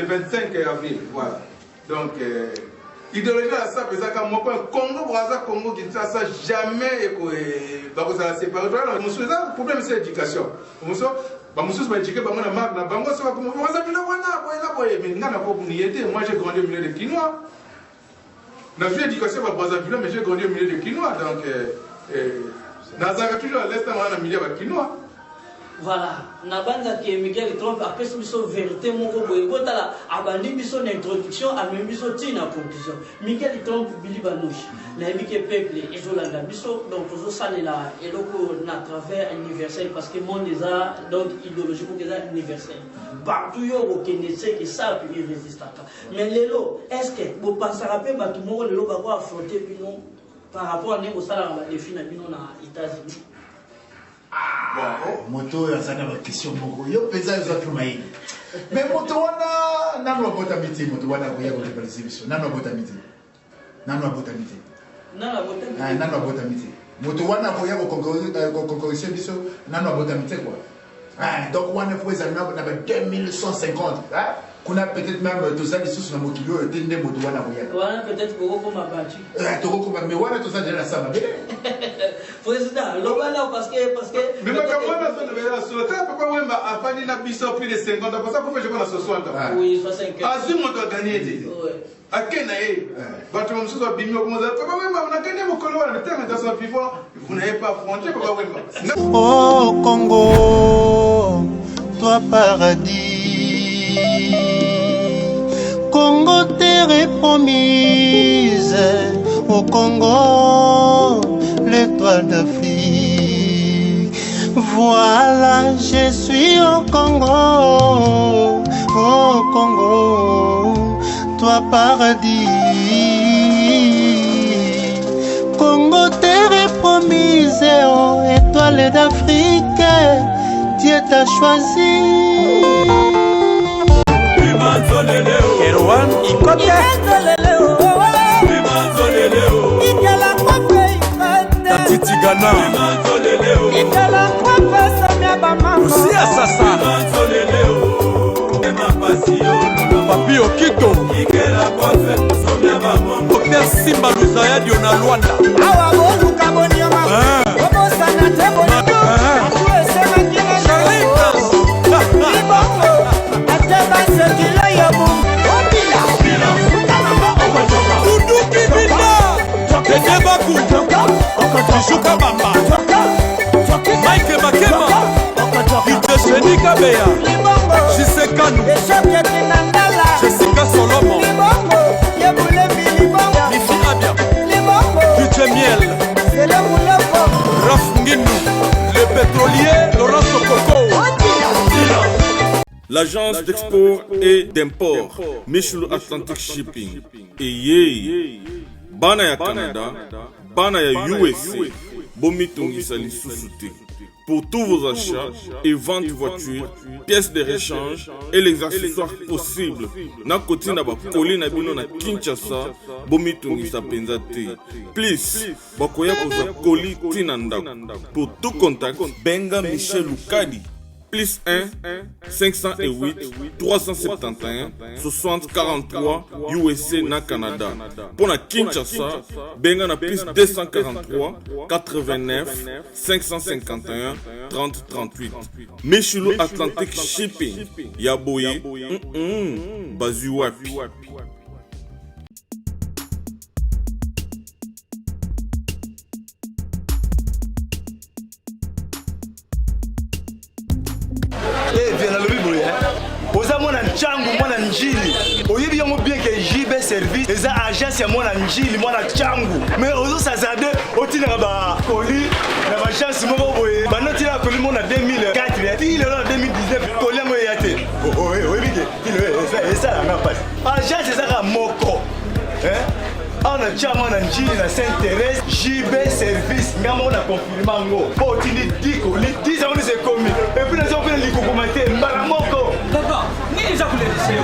Le 25 avril, voilà. Donc, idéologie à ça, parce que mon Congo, Brazza, Congo, Kinshasa, jamais la séparer. Le problème, c'est l'éducation. Moi j'ai grandi au milieu de Quinois. Dans l'éducation à Brazzaville, mais j'ai grandi au milieu de Quinois. Donc, Nazara toujours à l'est, on a un milieu de Quinois. Voilà, Nabanza qui est Miguel Trump après ce vérité mon robot là abandi biso introduction à même biso tina conclusion Miguel Trump Billy Banouchi na que peuple ezolanda biso donc toujours ça là et donc na travers universel parce que monde déjà donc idéologie pour déjà universel partout yo reconnaissez que ça peut résister mais lelo est-ce que vous pensez rappeler ba tout monde lelo ba affronter bino par rapport à négo ça là défi na bino na États-Unis. Moto ya sana ba question moko yo peza yo zatu mai mais moto wana nanu abota miti moto wana ko ya ko balisi biso nanu abota miti moto wana ko ya ko concurrence biso nanu abota miti quoi donc wana faut ça na ba 2150 kuna peut-être même tout ça biso na mokilo tende moto wana ko ya wana peut-être ko koma bati to ko koma mais wana tout ça déjà ça va bien. Président, parce que. Mais quand on a sur le terrain, pourquoi on a fait une abyssion plus de 50 ans? Parce que pourquoi je prends 60 ans? Oui, 65 ans. Azim, on doit gagner. À Kenaï, Bateau Moussou a bimé comme ça. Pourquoi on a gagné mon colonel? Le terme dans son vivant, vous n'avez pas affronté. Oh Congo, toi paradis. Congo, terre promise. Au Congo, l'étoile d'Afrique. Voilà, je suis au Congo, toi paradis. Congo, terre promise, oh, étoile d'Afrique, Dieu t'a choisi. Erwan Ikote Tati Ghana Aussi Assassa Papi Okito Dr Simba Luzaya Diona Luanda Bishuka Bamba Mike Makema Itesheni Kabeya Shisekanu Jessica Solomon Mifi Abia DJ Miel Raf Nginu Le pétrolier Laurent Sokoko L'agence d'export et d'import Michel Atlantic Shipping et Bana ya Canada Bana ya USA, Bomitongisa Lissusute. Pour tous vos achats et ventes de voitures, pièces de rechange et les accessoires possibles. Na koti na ba koli na bino na Kinshasa, Bomitongisa Penzate. Please, bakoya koza koli tinanda. Pour tout contact, Benga Michel Lukadi. Plus 1 508 371 60 43 USA na Canada. Pour la Kinshasa, benga na plus 243 89 551 30 38. Michelo Atlantic Shipping. Yaboye, Bazuwapi. Mwana nchangu mwana njili oyebi yango bien que JB service eza agence ya mwana njili mwana changu mais ozo sazade otina ba koli na ba chance moko boye banoti la koli mona 2004 il est là 2019 koli yango yate oyebi ke il ça la passe agence eza moko on a déjà mwana njili na Sainte-Thérèse JB service ngamo na confirmer ngo otini diko li 10 ans c'est commis et puis les gens li commenter mbala moko papa ni za kulelise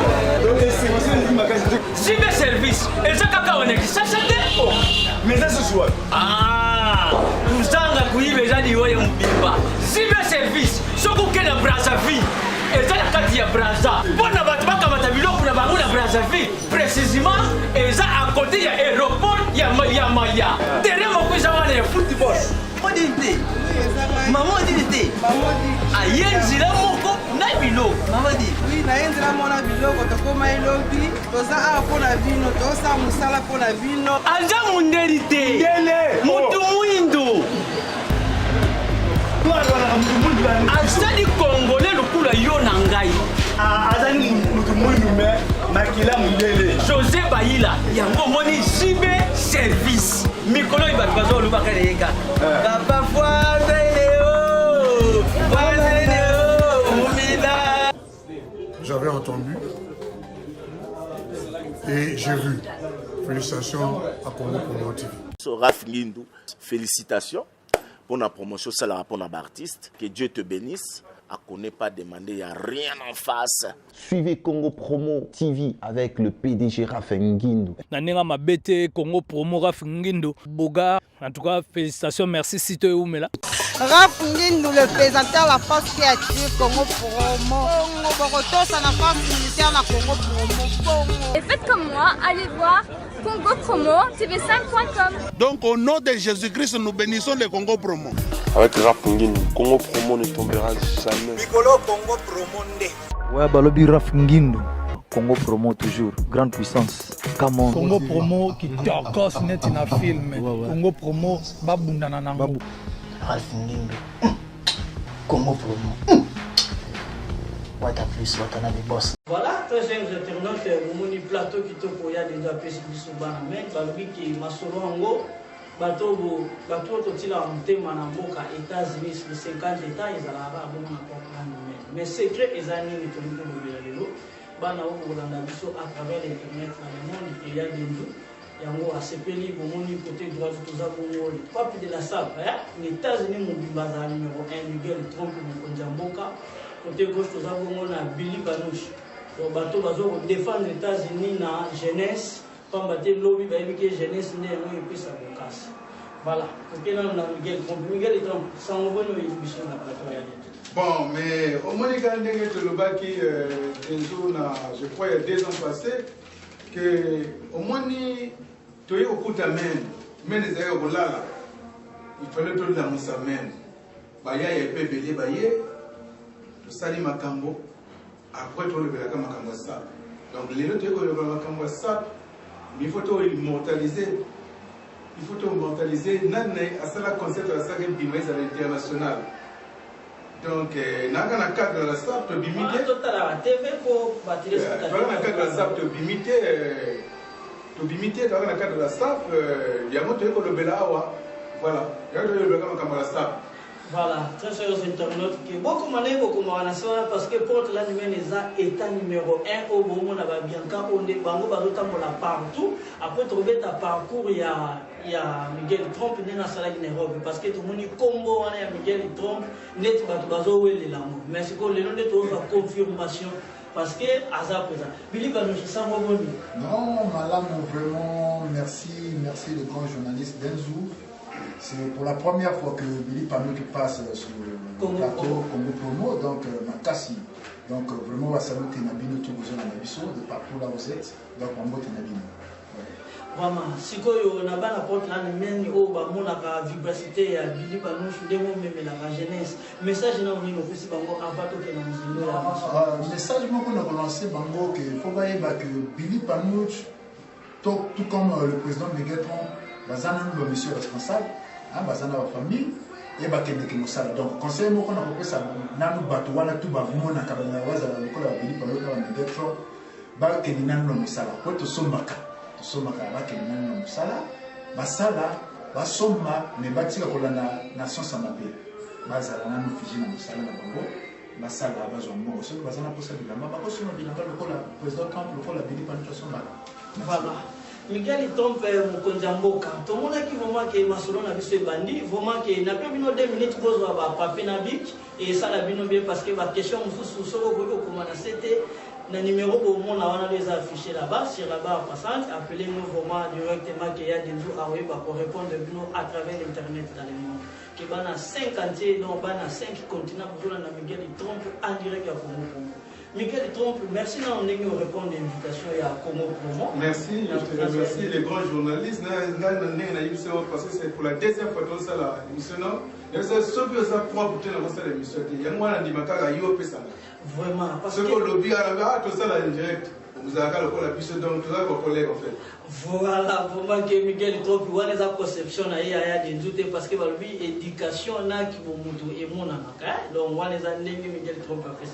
JB service eza kaka wana kisasate mais ça ce soir uzanga kuibe jadi wewe mbimba JB service soko kena Brazzaville eza na kati ya Brazza bona batubaka batabiloko na Brazzaville, précisément, et ça à côté, il y a l'aéroport, il y a Maya. Derrière moi, il y a football. Maman dit ayenzila moko na biloko maman dit oui naenzila mona biloko tokoma elobi toza a pona vino tosa musala pona vino anja mundeli te mutu mwindo azali congolais lokula yo na ngai azali mutu mwindu me makila mundele José Bayila yango moni jibe service mikolo ibatu bazolobaka leyeka papa J'avais entendu et j'ai vu. Félicitations à Congo Promo TV. Raf Ngindou, félicitations pour la promotion, c'est la pour l'artiste. Que Dieu te bénisse. À connaît pas demander, il n'y a rien en face. Suivez Congo Promo TV avec le PDG Raf Ngindou. Nanenga mabete Congo Promo Raf Ngindou. Boga, en tout cas, félicitations, merci Sito Oumela. Raf Ngindou, le présentateur de la force créative Congo Promo. Boroto, ça n'a pas militaire na Congo Promo. Et faites comme moi, allez voir Congo Promo, tv5.com. Donc au nom de Jésus-Christ, nous bénissons le Congo Promo. Avec Raf Ngindou, Congo Promo ne tombera jamais. Nicolo Congo Promo ndé. Ouais, balobi Raf Ngindou. Congo Promo toujours, grande puissance. Come on. Congo Promo qui torcos net in a film. Congo Promo babunda na nango. Raf Ngindou. Congo Promo. Voilà, très chers internautes, mon plateau qui te poya déjà pesi biso bana mais balobi ki masolo ngo bato totila mutema na mboka États-Unis les 50 états ezalaka bon na comprendre mais secret ezani ni tolito lobela lelo bana okolanda biso à travers l'internet na le monde il y a des ndou yango asepeli bomoni côté droit toza bongo le pape de la salle les États-Unis mobimbaza numéro 1 Miguel Trump mokonzi ya mboka côté gauche toza bongo na Billy Banouche donc bato bazo défendre les États-Unis na jeunesse pamba te lobby bayebi ke jeunesse nde yango epesa bokasi voilà côté na Miguel Trump sango boni oyebiso na plateau ya lete. Bon, mais au moins, quand on je crois, il y a 2 ans passés, que au moins, tu es au coup de mais les aïeux, il fallait tout la moussa même. Baya, il y a peu belé, baya, tu salis Makambo, après tu le belaka Makambo ça. Donc, les autres, tu es au Makambo ça, mais il faut immortaliser. Il faut immortaliser. Nan, à ça, la concept de la saga Bimais à l'international. Donc, dans le cadre de la SAP, tu as limité. Dans le cadre de la SAP, tu as limité. Dans le cadre de la SAP, il y a un autre qui est le Belawa. Voilà. Il y a un autre qui est le SAP. Voilà, très chers internautes, beaucoup de beaucoup de parce que pour la numéro état numéro 1 au moment où Bianca, on est bango partout. Après trouver ta parcours, il y a Miguel Trump né dans la Nairobi parce que tout le monde est Congo, il y a Miguel Trump, net bazo les l'amour. Mais c'est que les noms de confirmation parce que hasard présent. Billy Banouche, ça m'a bon. Non, madame, vraiment merci le grand journaliste Denzou. C'est pour la première fois que Billy Banouche passe sur le plateau Congo Promo, donc Makassi. Donc vraiment, on va saluer Nabino tout besoin de partout là où vous êtes. Donc on va Nabino. Vraiment, si on a la porte là, mais on a la vivacité ya Billy Banouche, même la jeunesse. Message non ni office bango abato que nous message qu'on a lancé bango que faut voir que Billy Banouche tout comme le président Miguel Trump, bazana le monsieur responsable, hein, bazana la famille et bakende que mosala. Donc conseil mo qu'on a fait ça nanu bato wana tout ba mona kabana waza la lokola Billy Banouche na Miguel Trump ba ke nanu mosala. Ko to sombaka somaka bakende nanu mosala basala basomba mais batika kolanda nation sama pe bazala nanu fiji na mosala na bango basala bazombo soki bazana posa bilamba bakosoma bilamba lokola président Trump lokola Billy Banouche somaka. Voilà. Miguel Trump mokonzi mboka tomonaki vraiment ke masolo na biso ebandi vraiment ke na pe bino 2 minutes kozwa ba papier na bic et ça la bino bien parce que ba question mususu soko ko komana c'était le numéro au monde on les affiché là-bas sur la barre passante appelez-nous vraiment directement qu'il y a des jours à pour répondre à travers l'internet dans le monde que bana 50 donc bana 5 continents pour la Miguel Trump en direct à Congo. Miguel Trompe, merci d'avoir répondu à l'invitation à Congo Promo. Merci, je te remercie les grands journalistes. Parce que c'est pour la deuxième fois que ça la émission. Vraiment, parce que le lobby a tout ça en direct. Vous avez la puissance donc tous vos collègues en fait. Voilà, pour moi que Miguel Trompe, il y a des conceptions, il y a des doutes parce que l'éducation n'a qui vont monter et mon amaka. Donc, on les a nés Miguel Trompe a fait ça.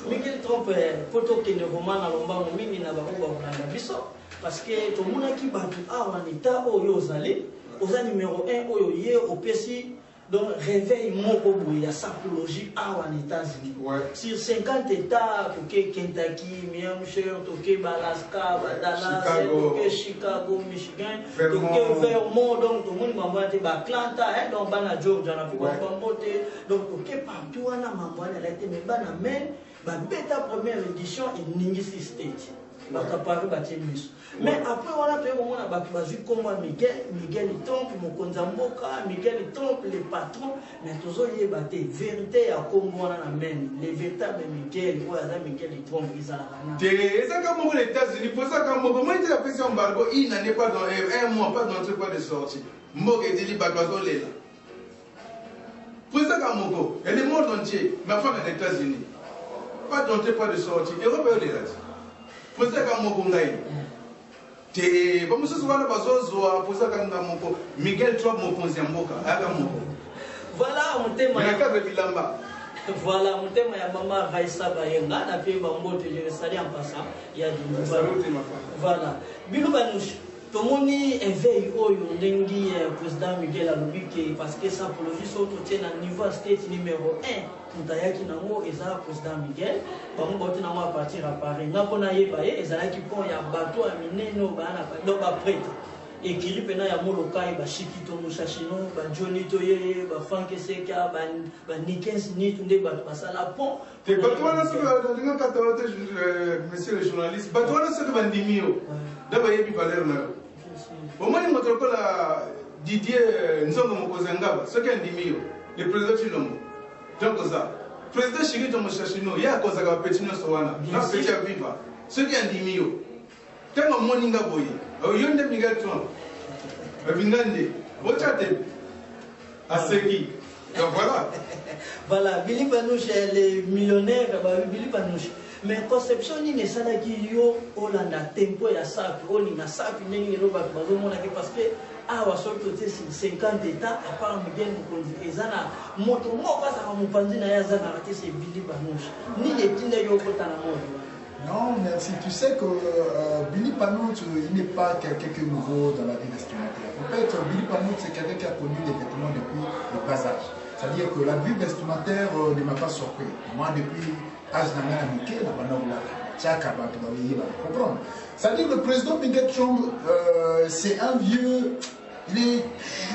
Miguel Trompe, poto que ne roman à l'omba, on mini n'a pas au biso parce que tout le monde qui bat tout en état au yozale, aux numéro 1 au yé au PC. Donc, réveil il y a sapologie en États-Unis. Sur 50 États, Kentucky, New Hampshire, Alaska, Dallas, Chicago, Michigan, Vermont, donc tout le monde m'a dit Atlanta, donc Bana Georgia, donc partout on a mamboine, elle a été mais bêta première édition et Ningisi State. Mais après, on a fait comment Miguel Trompe, Miguel Trompe, les patrons, mais toujours il y a des vérités à Congo, les véritables Miguel Trompe, ils ont la c'est comme les États-Unis, pour ça que moi, je l'ai fait sur embargo, il n'en est pas dans un mois, pas dans le pas de sortie. Moi, je dis, pour ça que moi, elle est le monde entier, ma femme est aux États-Unis. Pas d'entrée, pas de sortie. Europe est là. Pour ça que moi, comme ça, pour ça que Miguel Trompe voilà mon thème. Voilà mon thème. Il y a maman Raissa Bayenga, la fille Bambo, je le salue en passant. Il y a du voilà. Bilou Banouche, tout le monde éveille au Yondengi, président Miguel Aloubiki, parce que ça, pour le juste, au niveau state numéro 1. Mutayaki nango eza président Miguel bango bote nango à partir à Paris ngapona yebaye ezalaki pont ya bateau à mineno bana donc ba prêtre ekiri pena ya molokai ba Shikito Mushashino ba Johnny Toye ba Frank Seka ba Nikens Nitunde ba basala pont te bateau na so dans 14 monsieur le journaliste bateau na so ba ndimio daba yebi valeur na au moins motoko la Didier Nzongo Mokozangaba ce qui est ndimio le président Chilombo. Donc ça, le président Shikito Mushashino, il y a cause à petit Nosoana, non petit à vivre. Ce qui est dimio. Tellement moninga boy. Il y a des Miguel Trompe. Vingande, Bochate, Aseki. Donc voilà. Voilà, Billy Panouche, les millionnaires, Billy Panouche. Mais conception ni ne sana ki yo Olanda tempo ya sapi, oni na sapi nengi roba bazomona ke parce que awa sorto te 50 États à part Miguel Mukonzi ezana moto moko za mupanzi na yazana raté c'est Billy Panouche. Ni yetinda yo kota na moto. Non, merci. Tu sais que Billy Panouche, il n'est pas quelqu'un qui est nouveau dans la vie vestimentaire. En fait, Billy Panouche, c'est quelqu'un qui a connu les vêtements depuis le bas âge. C'est-à-dire que la vie vestimentaire ne m'a pas surpris. Moi, depuis l'âge d'un comprendre. C'est-à-dire que le président Miguel Trompe, c'est un vieux, il est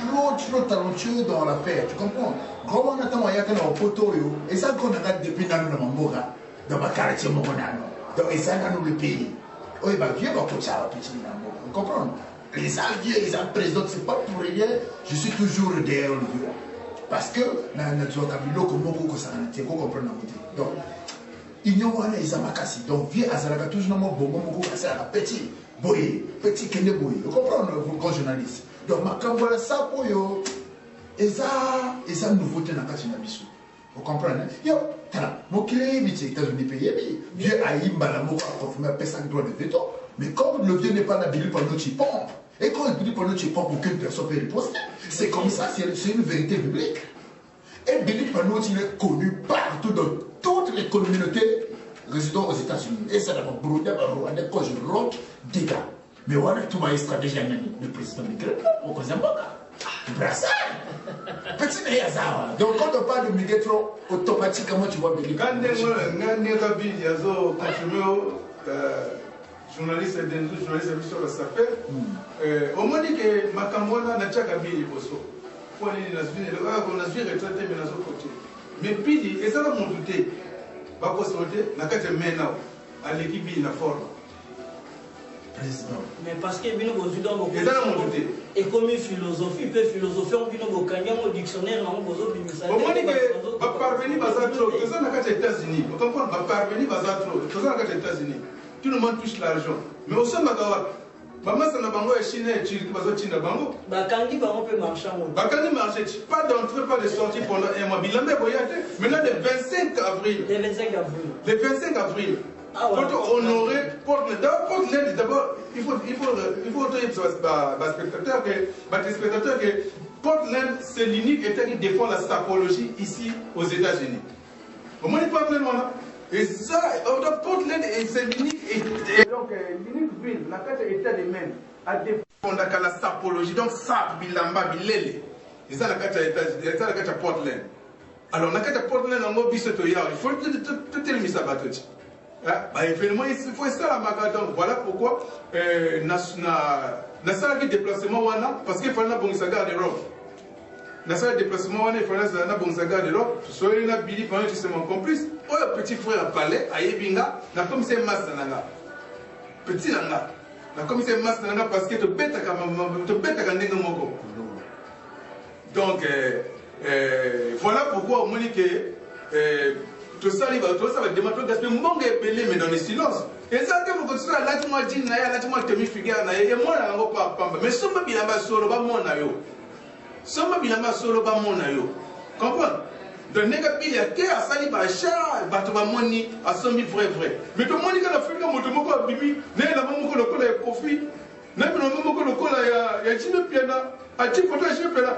trop talentueux dans l'affaire, tu comprends? Comment on attend qu'il y a un poteau, et ça qu'on a depuis dans ma quartier, donc, et ça, dans le pays. Oui, bah, Dieu va coacher à petit Nambo. Vous comprenez? Les alliés, les présidents, c'est pas pour rien. Je suis toujours derrière le bureau. Parce que, dans notre cabilo, comme on ça, vous comprenez? Donc, il y a un Zamakasi. Donc, vieux Azaraga, toujours dans mon bon, c'est un petit boy, petit Kende boy. Vous comprenez, vous, grand journaliste? Donc, ma voilà ça pour yo. Et ça, nouveauté dans le cas de vous comprenez? Yo, mon client est aux États-Unis payé, vieux Aïmba la mort a confirmé à 5 droits de veto, mais comme le vieux n'est pas la Billy Panouche pompe, et quand Billy Panouche pompe, aucune personne peut riposter. C'est comme ça, c'est une vérité publique. Et Billy Panouche, il est connu partout dans toutes les communautés résidant aux États-Unis. Et ça n'a pas brûlé, quand je rentre, dégâts. Mais on a tout ma stratégie à le président Miguel, au Kozamboka. Brassard. Petit Néazar. Donc quand on parle de Miguel Trompe, automatiquement tu vois Miguel. Quand il y a journaliste sur la SAFER, au moins dit que Makamwana n'a pas Kabili Bosso. On a vu retraité, mais dans côté. Mais puis, et ça va mon douter. Bako sauté, n'a qu'à te mener à l'équipe, il a forme. président. Mais parce que bino bozu dans Et ça, on dit. et comme philosophie, peut philosophie, on bino bokanya au dictionnaire, on bozo bimisa. Au moins, va parvenir à trop. Tout ça, n'a qu'à les États-Unis. Vous comprenez? Va parvenir à trop. Tout ça, n'a qu'à les États-Unis. Tout le monde touche l'argent. Mais au sein de Magawa, maman, ça n'a pas de Chine et Chine, qui va sortir de Bango. Bakangi, on peut marcher. Bakangi marcher. Pas d'entrée, pas de sortie pendant un mois. Bilamé, voyez. Maintenant, le 25 avril. Le 25 avril. Le 25 avril. Ah ouais. Pour honorer Portland. D'abord, il faut autoriser les spectateurs que Portland, c'est l'unique État qui défend la sapologie ici aux États-Unis. Au moins, Portland, voilà. Et ça, Portland, c'est l'unique État. Donc, l'unique ville, la carte État des mêmes, à défendre la sapologie. Donc, ça, Bilamba, Bilele. Et ça, la carte à Portland. Alors, la carte à Portland, on a vu ce toyard. Il faut tout éliminer ça, Batochi. Évidemment, il faut ça la maga. Donc voilà pourquoi na salle de déplacement parce qu'il fallait bon saga de l'Europe. Na salle de déplacement il fallait na bon saga de l'Europe. Soit il a Billy pendant que c'est mon complice. Oh petit frère palais à Yebinga, na comme c'est master nanga. Petit nanga. Na comme c'est master nanga parce que te bête à ndenga moko. Donc voilà pourquoi au moins que tout ça va démontrer que le monde est belé, mais dans le silence. Et ça, quand vous continuez à la moi dit, la moi te mi figure, et moi, là, on va pas. Mais si on bilamba solo, ba mon ayo. Si on bilamba solo, ba mon ayo. Comprends? Donc, nega bilia, qui a sali ba cha, ba to ba moni, a somi vrai. Mais tout le monde, quand on fait comme tout le monde, bibi, n'est la maman, le cola est profit. N'est pas le moment le cola, il y a une piana, a petit photo, je fais là.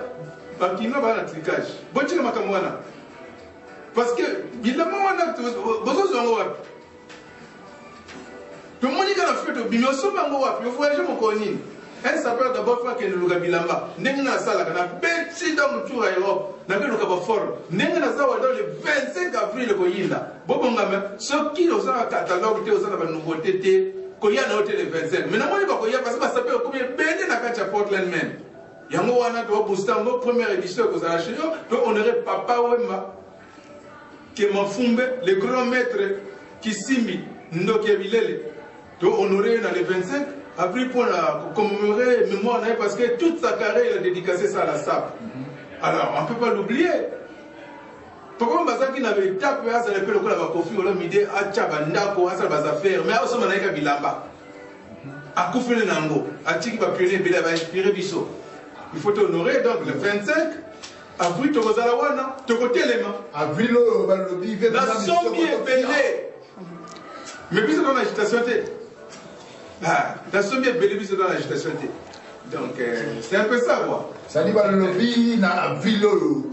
Bah, qui n'a pas un tricage. Bon, tu n'as pas comme parce que, évidemment, on a besoin de voir. Tout le monde qui a fait de bimio, so mango wapi, il faut agir mon connu. Elle s'appelle d'abord faire que nous gabilamba. N'engana sala kana beti dans tour à Europe. N'avez le cap fort. N'engana sawa dans le 25 avril le koyinda. Bobonga me, ce qui nous a catalogue, te osana ba nouveauté te koyana hôtel le 25. Mais n'amoni pas koya parce que ça s'appelle combien bene na kacha Portland même. Yango wana to booster ngo première édition que ça a chez nous, to honorer papa Wemba. Que Mafumbe, le grand maître qui simbi Ndokia Bilele, doit honorer dans les 25 avril pour commémorer mémoire parce que toute sa carrière il a dédicacé ça à la SAP. Alors on ne peut pas l'oublier. Pourquoi Bazaki n'avait tapé à ça le peu le coup la Kofi ou l'homme idée à Tchabandako à ça les affaires mais à ce moment-là Bilamba à Koufele Nango à Tiki va pionner Bilaba inspiré Bisso. Il faut honorer donc le 25 avril, tu vas à la wana, tu côté les mains. Avril, la somme est belée. Mais puis c'est dans l'agitation. La somme est belée, puis c'est dans l'agitation. Donc, c'est un peu ça, quoi. Ça dit, le lobby, na avril,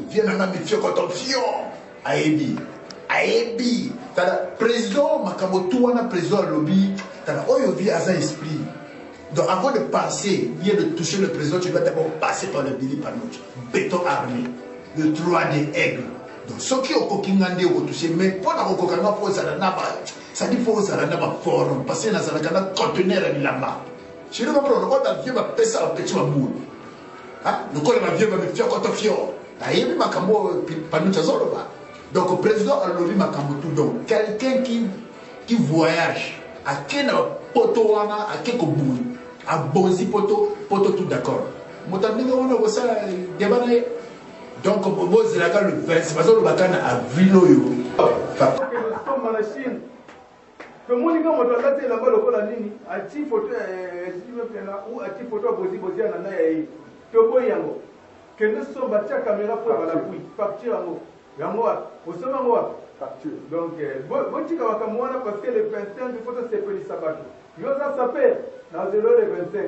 vient à la méfiance attention. Aébi. Président, Makamoto, on a président lobby. T'as la oyovi à sa esprit. Donc avant de passer, bien de toucher le président, tu dois d'abord passer par le Billy Panouch, béton armé, le 3D aigle. Donc ceux qui ont kokingandé au toucher, mais pour la kokanga pour ça ça dit pour ça n'a pas forum, parce que ça n'a conteneur à l'amba. Je ne sais pas pourquoi on a bien ma pesa à petit maboul. Ah, le col m'a bien me faire contre fior. Aïe, ma camo Panouch azoloba. Donc le président a levé ma camo tout donc quelqu'un qui voyage à quel poto wana à quel bout. À Bonzi poto tout d'accord. Motamina on a ça débarré. Donc vous le 20 parce que le bacana à Viloyo. Tout le monde dit que là c'est là-bas le col à nini. À ti photo ou à ti photo Bonzi anana yayi. Tobo yango. Que nous sommes battus à caméra pour la pluie. Facture yango. Yango au sommet yango. Facture. Donc vous dites parce que le 25 il faut se séparer sabat. Il va s'appeler dans le 25.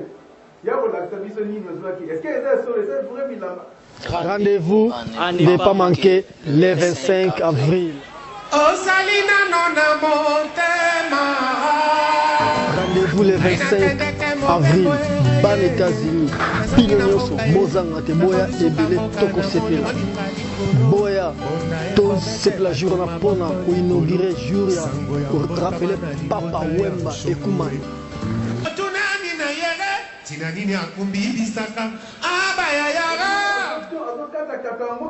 Il y a pour est-ce que les vrais bilamba? Rendez-vous ne pas manquer le 25 avril. Rendez-vous le 25 avril, ban États-Unis, Pilonioso, Mozanga, Boya et Belé, Toko Sepela. Boya, tout c'est la journée pour inaugurer Juria pour rappeler Papa Wemba et Koumane. Tinanini akumbi bisaka abaya yara azokata katango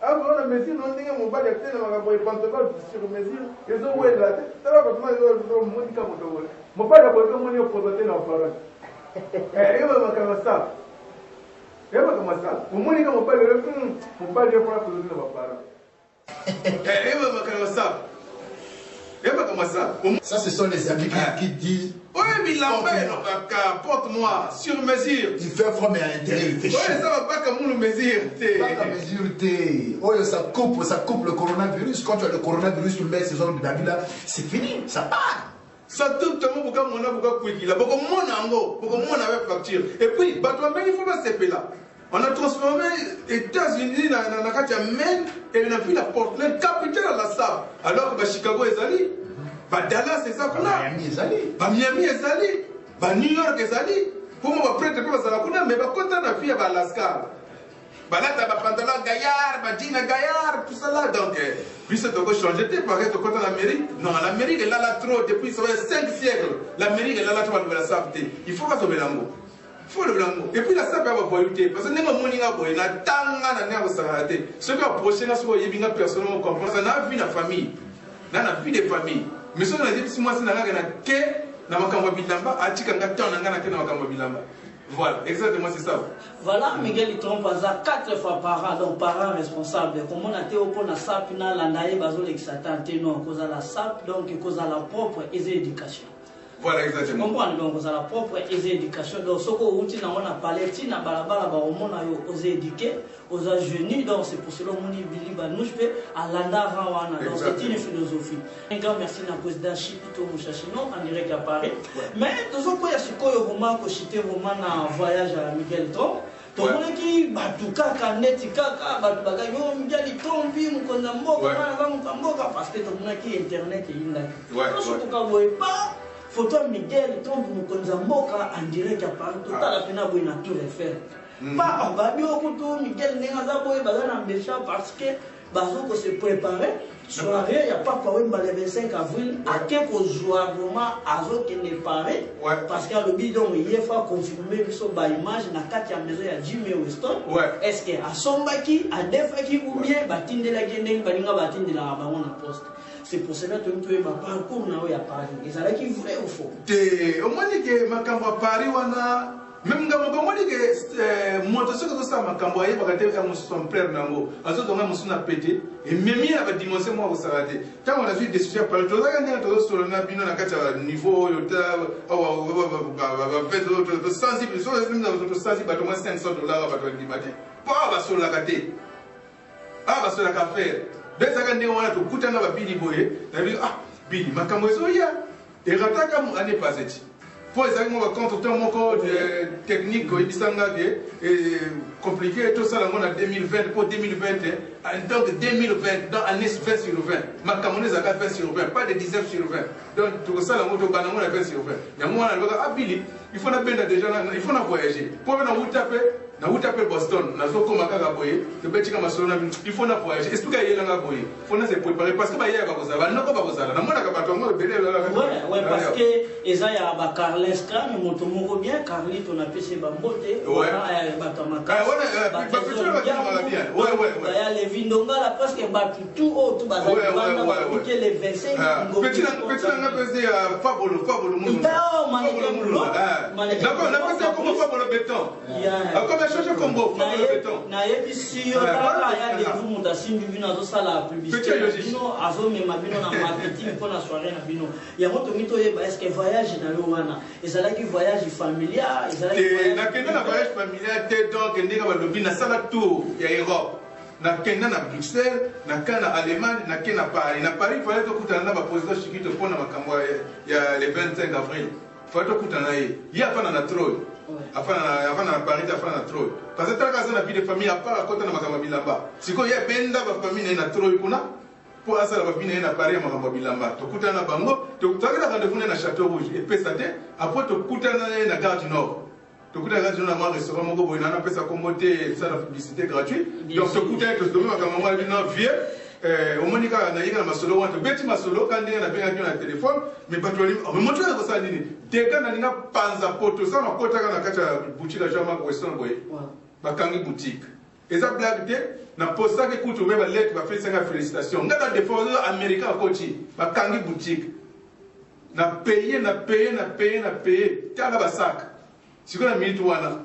avona mesure non ndenge mobali atena makaboye pantoval sur mesure ezo wela te tala batuma ezo mondika moto wala Mon père a posé mon nom pour voter dans le parent. Et va comme ça. Et va comme ça. Au moins, mon père le mon père le pour voter dans le parent. Et va comme ça. Et va comme ça. Ça, ce sont les amis qui disent. Oui, mais l'enfer, porte-moi sur mesure. Il fait froid, mais à l'intérieur, il fait chaud. Oui, ça va pas comme une mesure. Pas comme mesure. Oh, ça coupe le coronavirus. Quand tu as le coronavirus, tu mets ces zones de David là, c'est fini, ça part. Ça tout le monde, pourquoi mon avocat quick là, pourquoi mon ango, pourquoi mon avait facture. Et puis, bah toi même il faut pas se là. On a transformé les États-Unis dans la carte Maine et on a vu la Portland, capitale à la sable. Alors que Chicago est allé, Dallas est ça. Miami est allé. Miami est allé. New York est allé. Pour moi, prêtre, mais quand on a fait à Alaska. Là, tu as pantalon gaillard, jean gaillard, tout ça là. Donc, puis ça doit changer. Tu parais quand en Amérique. Non, l'Amérique est là trop. Depuis 5 siècles, l'Amérique est là trop de la sable. Il faut pas sauver l'amour. Il faut le blanc. Et puis la sable va boyauter. Parce que nous avons boyauté. Nous avons boyauté. Ce qui est approché, nous avons boyauté. Personne ne comprend. Ça n'a vu la famille. Nous avons vu des familles. Mais si on a dit que moi, c'est voilà, exactement c'est ça. Voilà, Miguel Trompe a 4 fois par an, donc parents responsables. Comme on a été au point de SAP, la naïe bazo l'exatant, non, cause à la SAP, donc cause à la propre éducation. Voilà, exactement. Comprendre donc cause à la propre éducation. Donc ce qu'on a parlé, tina balabala, on a osé éduquer, aux jeunes, donc c'est pour cela qu'on dit Billy Banouche à l'anda rawana. Donc c'est une philosophie. Un grand merci à président Chipito Mouchachino en direct à Paris. Mais tout ce qu'il y a ce qu'on a cité vraiment un voyage à Miguel Trompe. Tout le monde qui batuka kaneti kaka batuka yo Miguel Trompe mukonza mboka parce que tout le monde qui internet et il là. Tout ce qu'on voit pas photo Miguel Trompe mukonza mboka en direct à Paris. Tout à la fin boy na tout refaire. Pas en bas, Miguel Nengazaboy, parce que Bazoko se préparait. Soirée, il n'y a pas de problème le 25 avril. À quelques jours, vraiment, Azo qui n'est pas parce que le bidon, il faut confirmer sur l'image, dans la maison, il y a Jimmy Weston. Est-ce qu'il y a Sombaki, à Defaki ou bien Batine de la Guinée, Balinga Batine de la Rabaron à poste. C'est pour cela que tu as parcours à Paris. Et ça là qui est vrai ou faux? Au moins, que ma camp à Paris, même quand on dit que moi, tout ce que ça m'a camboyé, parce que son père nango, en tout cas, on a pété, et même il a dimanche moi au Sarate. Quand on a vu des sujets par le tout, on a sur le nabino à niveau, sensible, sensible, à moins $500 à l'image. Pas sur la gâté. Ah, sur la café. Dès que on a tout coûté à Billy Boye, on a dit, ah, Billy, ma camboyé, et rataka mon année passée. Pour les amis, contre mon code technique, compliqué, tout ça, on a 2020, pour 2020, donc 2020, dans l'année 20 sur 20. Ma camonnaise a 20 sur 20, pas de 19 sur 20. Donc tout ça, on a 20 sur 20. Il y a un moment, on a Billy, il faut déjà, il faut voyager. Pour nous taper, nous taper Boston, nous sommes comme à Boye, il faut voyager. Est-ce qu'il y a un boye? Il faut se préparer parce que il y a un boye. Oui, parce que il y a un Carles Cram, il monte bien, Carlito, on a PC Bambote, on a Batamaka. Il y a les Vindonga, là, presque tout haut, tout bazar, les 25. Petit, Fabolo, d'accord, on a passé comme Fabolo béton. Comme un changement comme beau, Fabolo béton. Il y a des gens qui ont la publicité. Il y a est-ce que voyage dans le Rwanda? Et c'est là qu'il voyage familial. Et là qu'il voyage familial, donc il y a un tour, il y a Europe. Na Kenya na Bruxelles, na Canada Allemagne, na Kenya Paris. Na Paris, il fallait que na président Chikito pour na makambo ya le 25 avril. Il fallait que na il y a pas na Troy. Avant na Paris, avant na Troy. Parce que tant que na vie de famille à part à côté na makambo bilamba. Siko ya benda ba famille na Troy kuna. Pour ça la babine na Paris makambo bilamba. To kutana bango, to kutana rendez-vous na Château Rouge et pesate, après to kutana na Gare du Nord. Tu coûtes un restaurant, on a fait ça comme la publicité gratuite. Donc, tu coûtes un restaurant, vieux. Au moins, il y a un solo, on a un solo, quand il y a un téléphone, mais pas tout le monde. Mais moi, je vais vous dire, des gars, il y a un panzapo, tout ça, on a un boutique à Jama Western Boy. Bakangi boutique. Et ça, blague, na posta que écoute, même la lettre, va faire 5 félicitations. On a des défenseurs américains à côté, Bakangi boutique. na payer tala basak siko na minute wana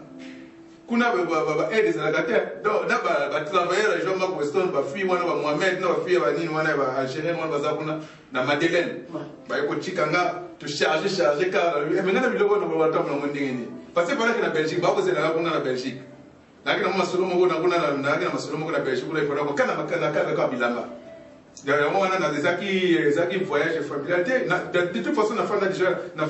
kuna ba aide za lagate donc na ba travailler Jean Marc Weston ba fille wana ba Mohamed na ba fille ba nini wana ba Algérien wana ba zakuna na Madeleine ba ko chikanga to charger car mais ngana biloko na ba tamu na ndingeni parce que para que na Belgique ba ko zela kuna na Belgique lakini mama solo mo na masolo mo na Belgique kuna ifana ko kana makana ka bilanga derrière moi on a des zaki voyage familial de toute façon on a fait déjà na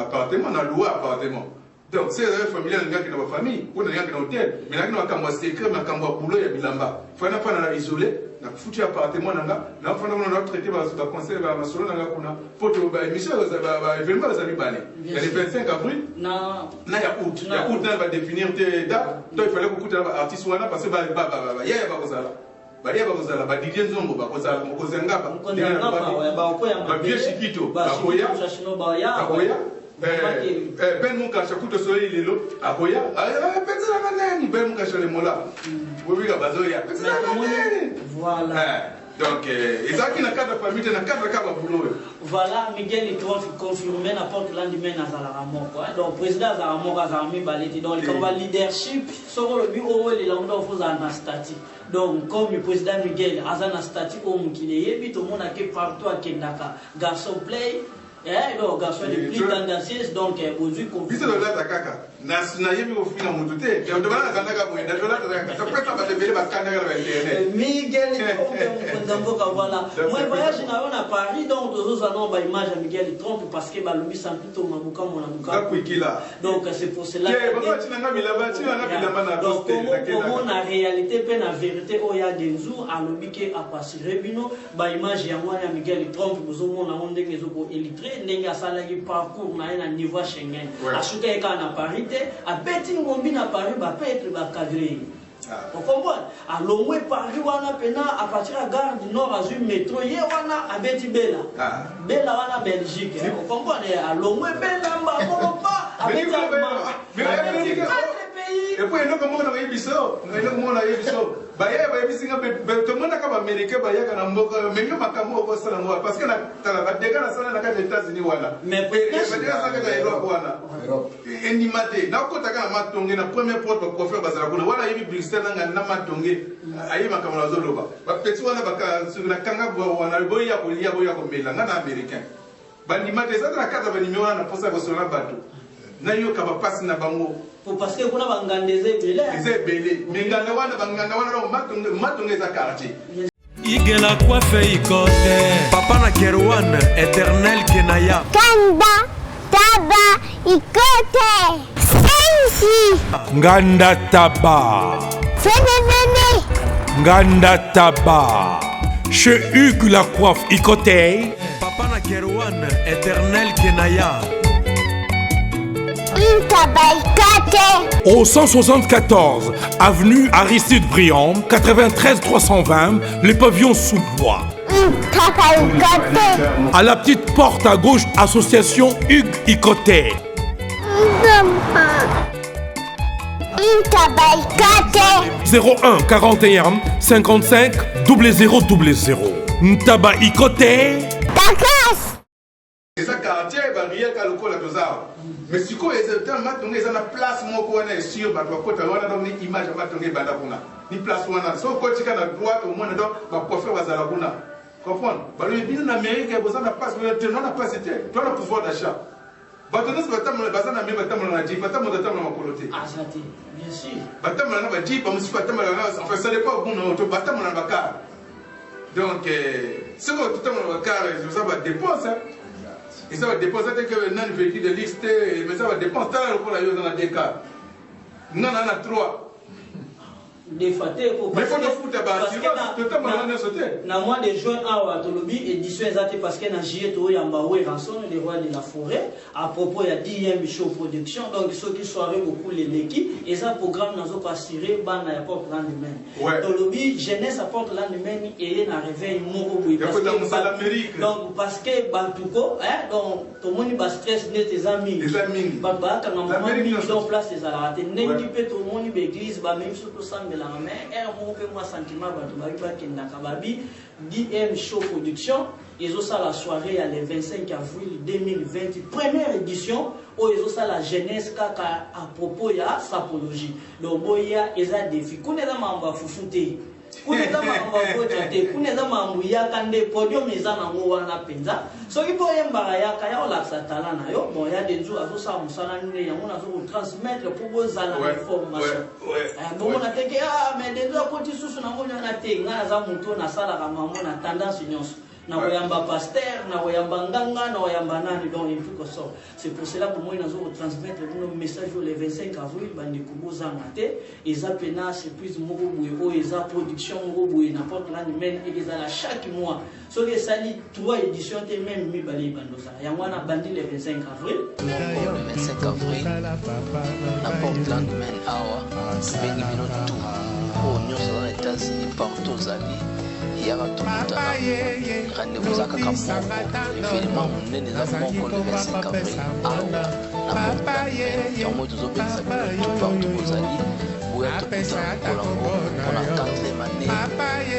appartement na louer appartement donc c'est les familial nga qui na famille on a nga na hôtel mais là on a secret na kamwa boulot ya bilamba fana na isolé na foutu appartement na fana on a traité ba conseil ba masolo na kuna photo ba émission ba événement za libane le 25 avril na ya août na va définir des dates donc il fallait que kuta ba artiste wana parce que ba ya ba kozala baria bakozala badidie nzongo bakozala mokozi ngapa babie shikito bakoya ben mukasha kuto soleil lelo akoya petela nani ben mukasha le mola webika bazoya petela nani voilà donc ezaki na cadre famille na cadre ka babulo voilà Miguel Itronf confirmé na porte lendemain na zala moko donc président za moko za mi baleti donc comme leadership soko le bi o le lando foza na statique donc comme le président Miguel azana statique o mukile yebi to mona ke partout akendaka garçon play donc garçon de plus tendancieux donc aujourd'hui conflit de la kaka na yebi au fina mutute et on demande à Zandaka pour na jola to pesa ba tebele ba kandaka ba internet Miguel Ndamboka voilà moi voyage na Paris donc tous allons ba image à Miguel Trompe parce que ba lobi sans plutôt mabuka mona muka donc c'est pour cela donc comment na réalité pe na vérité o ya denzu a lobi ke a passer bino ba image ya mwana Miguel Trompe bozo mona onde kezo ko illustré ndenge asalaki parcours na niveau Schengen asuka eka na Paris a beti ngombi na Paris ba peut-être ba cadrer on comprend a longwe Paris wana pena à partir de la gare du Nord azur métro ye wana a beti bela wana Belgique on comprend a longwe bela mba pas a beti et puis nous comment on a yebiso comment on a yebiso baye bisinga to mona ka ba américain baye kana mboka mais nga makamo ko sala ngo parce que na tala ba deka na sala na ka États-Unis wana mais ba deka sa ka Europe wana endimate na ko taka na matonge na premier porte ko faire bazala kuna wala yebi Bruxelles na matonge ayi makamo na zoloba ba petit wana baka sura kanga wana boya ko lia boya ko mela na américain ba ndimate sa na kata ba nimeona na posa ko sona bato na yo ka ba passe na bango parce que kuna bangandeze belé ezebele minganda wana banganda wana matonge za quartier igela coiffe ikote papa na Kerwan éternel kenaya kanda taba ikote sensi nganda taba fenenene nganda taba chez Hugues la coiffe ikote papa na Kerwan éternel kenaya au 174 avenue Aristide Briand, 93 320, les pavillons sous bois. À la petite porte à gauche, association Hugues Ikoté. 01 41 55 0000. Ntaba Ikoté. Eza quartier barrière ka lokola tozao mais siko ezeta matonge eza na place moko wana sur ba kwa kota wana donc ni image matonge banda kuna ni place wana so ko tika na droite au moins donc ba coiffeur bazala kuna comprendre ba le bin na Amérique boza na place te non na place était toi le pouvoir d'achat ba tonos ba tamla bazana me ba tamla na jipa tamla tamla makolote azati bien sûr ba tamla na ba jipa musifa tamla na enfin ça dépend bon to ba tamla na ba car donc ce que tout tamla ba car ça va dépenser et ça va dépenser que non véhicule de l'XT mais ça va dépenser pour la dans la DK non on a 3 des fois na mois de juin à Tolobi édition exacte parce que na juillet to yamba we rançon les rois de la forêt à propos il y a 10e show production donc ceux qui soirée beaucoup les l'équipe et ça programme nazo passer bana ya porte lendemain Tolobi jeunesse à porte lendemain et na réveil moko boui parce que donc parce que bantuko donc to moni ba stress net tes amis ba ka na maman mi dans place des arrêtés nengi pe to moni ba église ba même surtout ça la main, et mon peu moi sentiment, Babi, DM Show Production, ils ont ça la soirée le 25 avril 2020, première édition, où ils ont ça la jeunesse à propos de la sapologie. Donc, il y a des défis. Qu'on est là, on va foutre. Kuneza mambo te kuneza mambo yakande podium ezana ngwana penza so ipo yembara yaka ya ola satala na yo bon ya des jours azo sa musala nne yango na zo transmettre pour bozala information bon on a teke mais des jours côté susu na ngona na te ngana za muto na sala ka mambo na tendance nyonso na oyamba pasteur na oyamba nganga na oyamba nani donc il faut que ça c'est pour cela pour moi ils nous transmettre nos messages le 25 avril bandi kuboza maté eza pena surprise moko boye eza production moko boye n'importe là men et les à chaque mois so les sali 3 éditions te même mi bali bandosa ya mwana bandi le 25 avril le 25 avril na Portland men awa beni bino tout pour nous dans les États-Unis partout zali yaka tokutana rendez-vous aka kamoko événement munene za moko le 25 avril awa na Portland yango tozobekisa bino tout partout bozali boya tokutana kolango mpona 4e année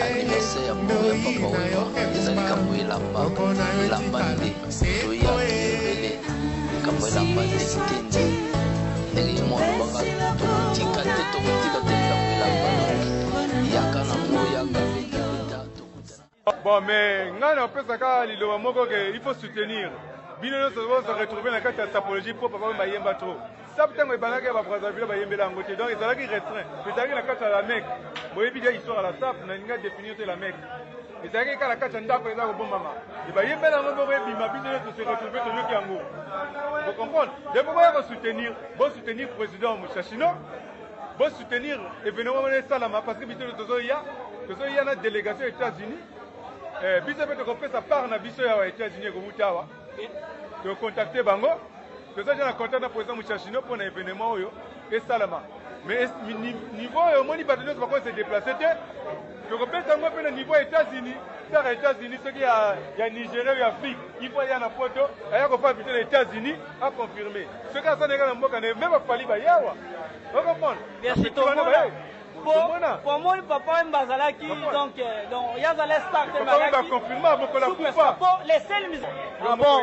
anniversaire ya papa oyo ezali kambo elamba nde toya ebele kambo elamba nde tende ndenge mwana baka tokotika te kambo elamba yaka na moyaka bon, mais on peut savoir il faut soutenir. Bino se retrouver dans la carte de sapologie pour papa Mayemba trop. Ça peut être que Banaka va Brazzaville va Yemba en côté. Donc il s'agit restreint. Il s'agit la carte à la Mecque. Vous voyez bien l'histoire à la SAP, on a une définition de la Mecque. Il s'agit que la carte de Ndako est là au bon moment. Il va Yemba en Ngombe, Bima Bino se retrouver sur le Kiango. Vous comprenez? De pouvoir soutenir, bon soutenir le président Mouchachino, bon soutenir événement Salama parce que Bito Tozoya, Tozoya a une délégation aux États-Unis. Biso peut te sa part na biso ya États-Unis ko mutawa to contacter bango to ça j'ai contact na président Mouchachino pour un événement oyo et salama mais niveau au moni bateau va quoi se déplacer te to kopesa ngo pe niveau États-Unis ça États-Unis ce qui ya Nigeria et Afrique il faut y a na photo aya ko fa visiter les États-Unis à confirmer ce que ça n'est pas mboka ne même pas liba yawa vous comprenez merci to pour moi papa mbazalaki donc il y a les stars de malaki papa confirmer beaucoup la coupa les seuls musiques bon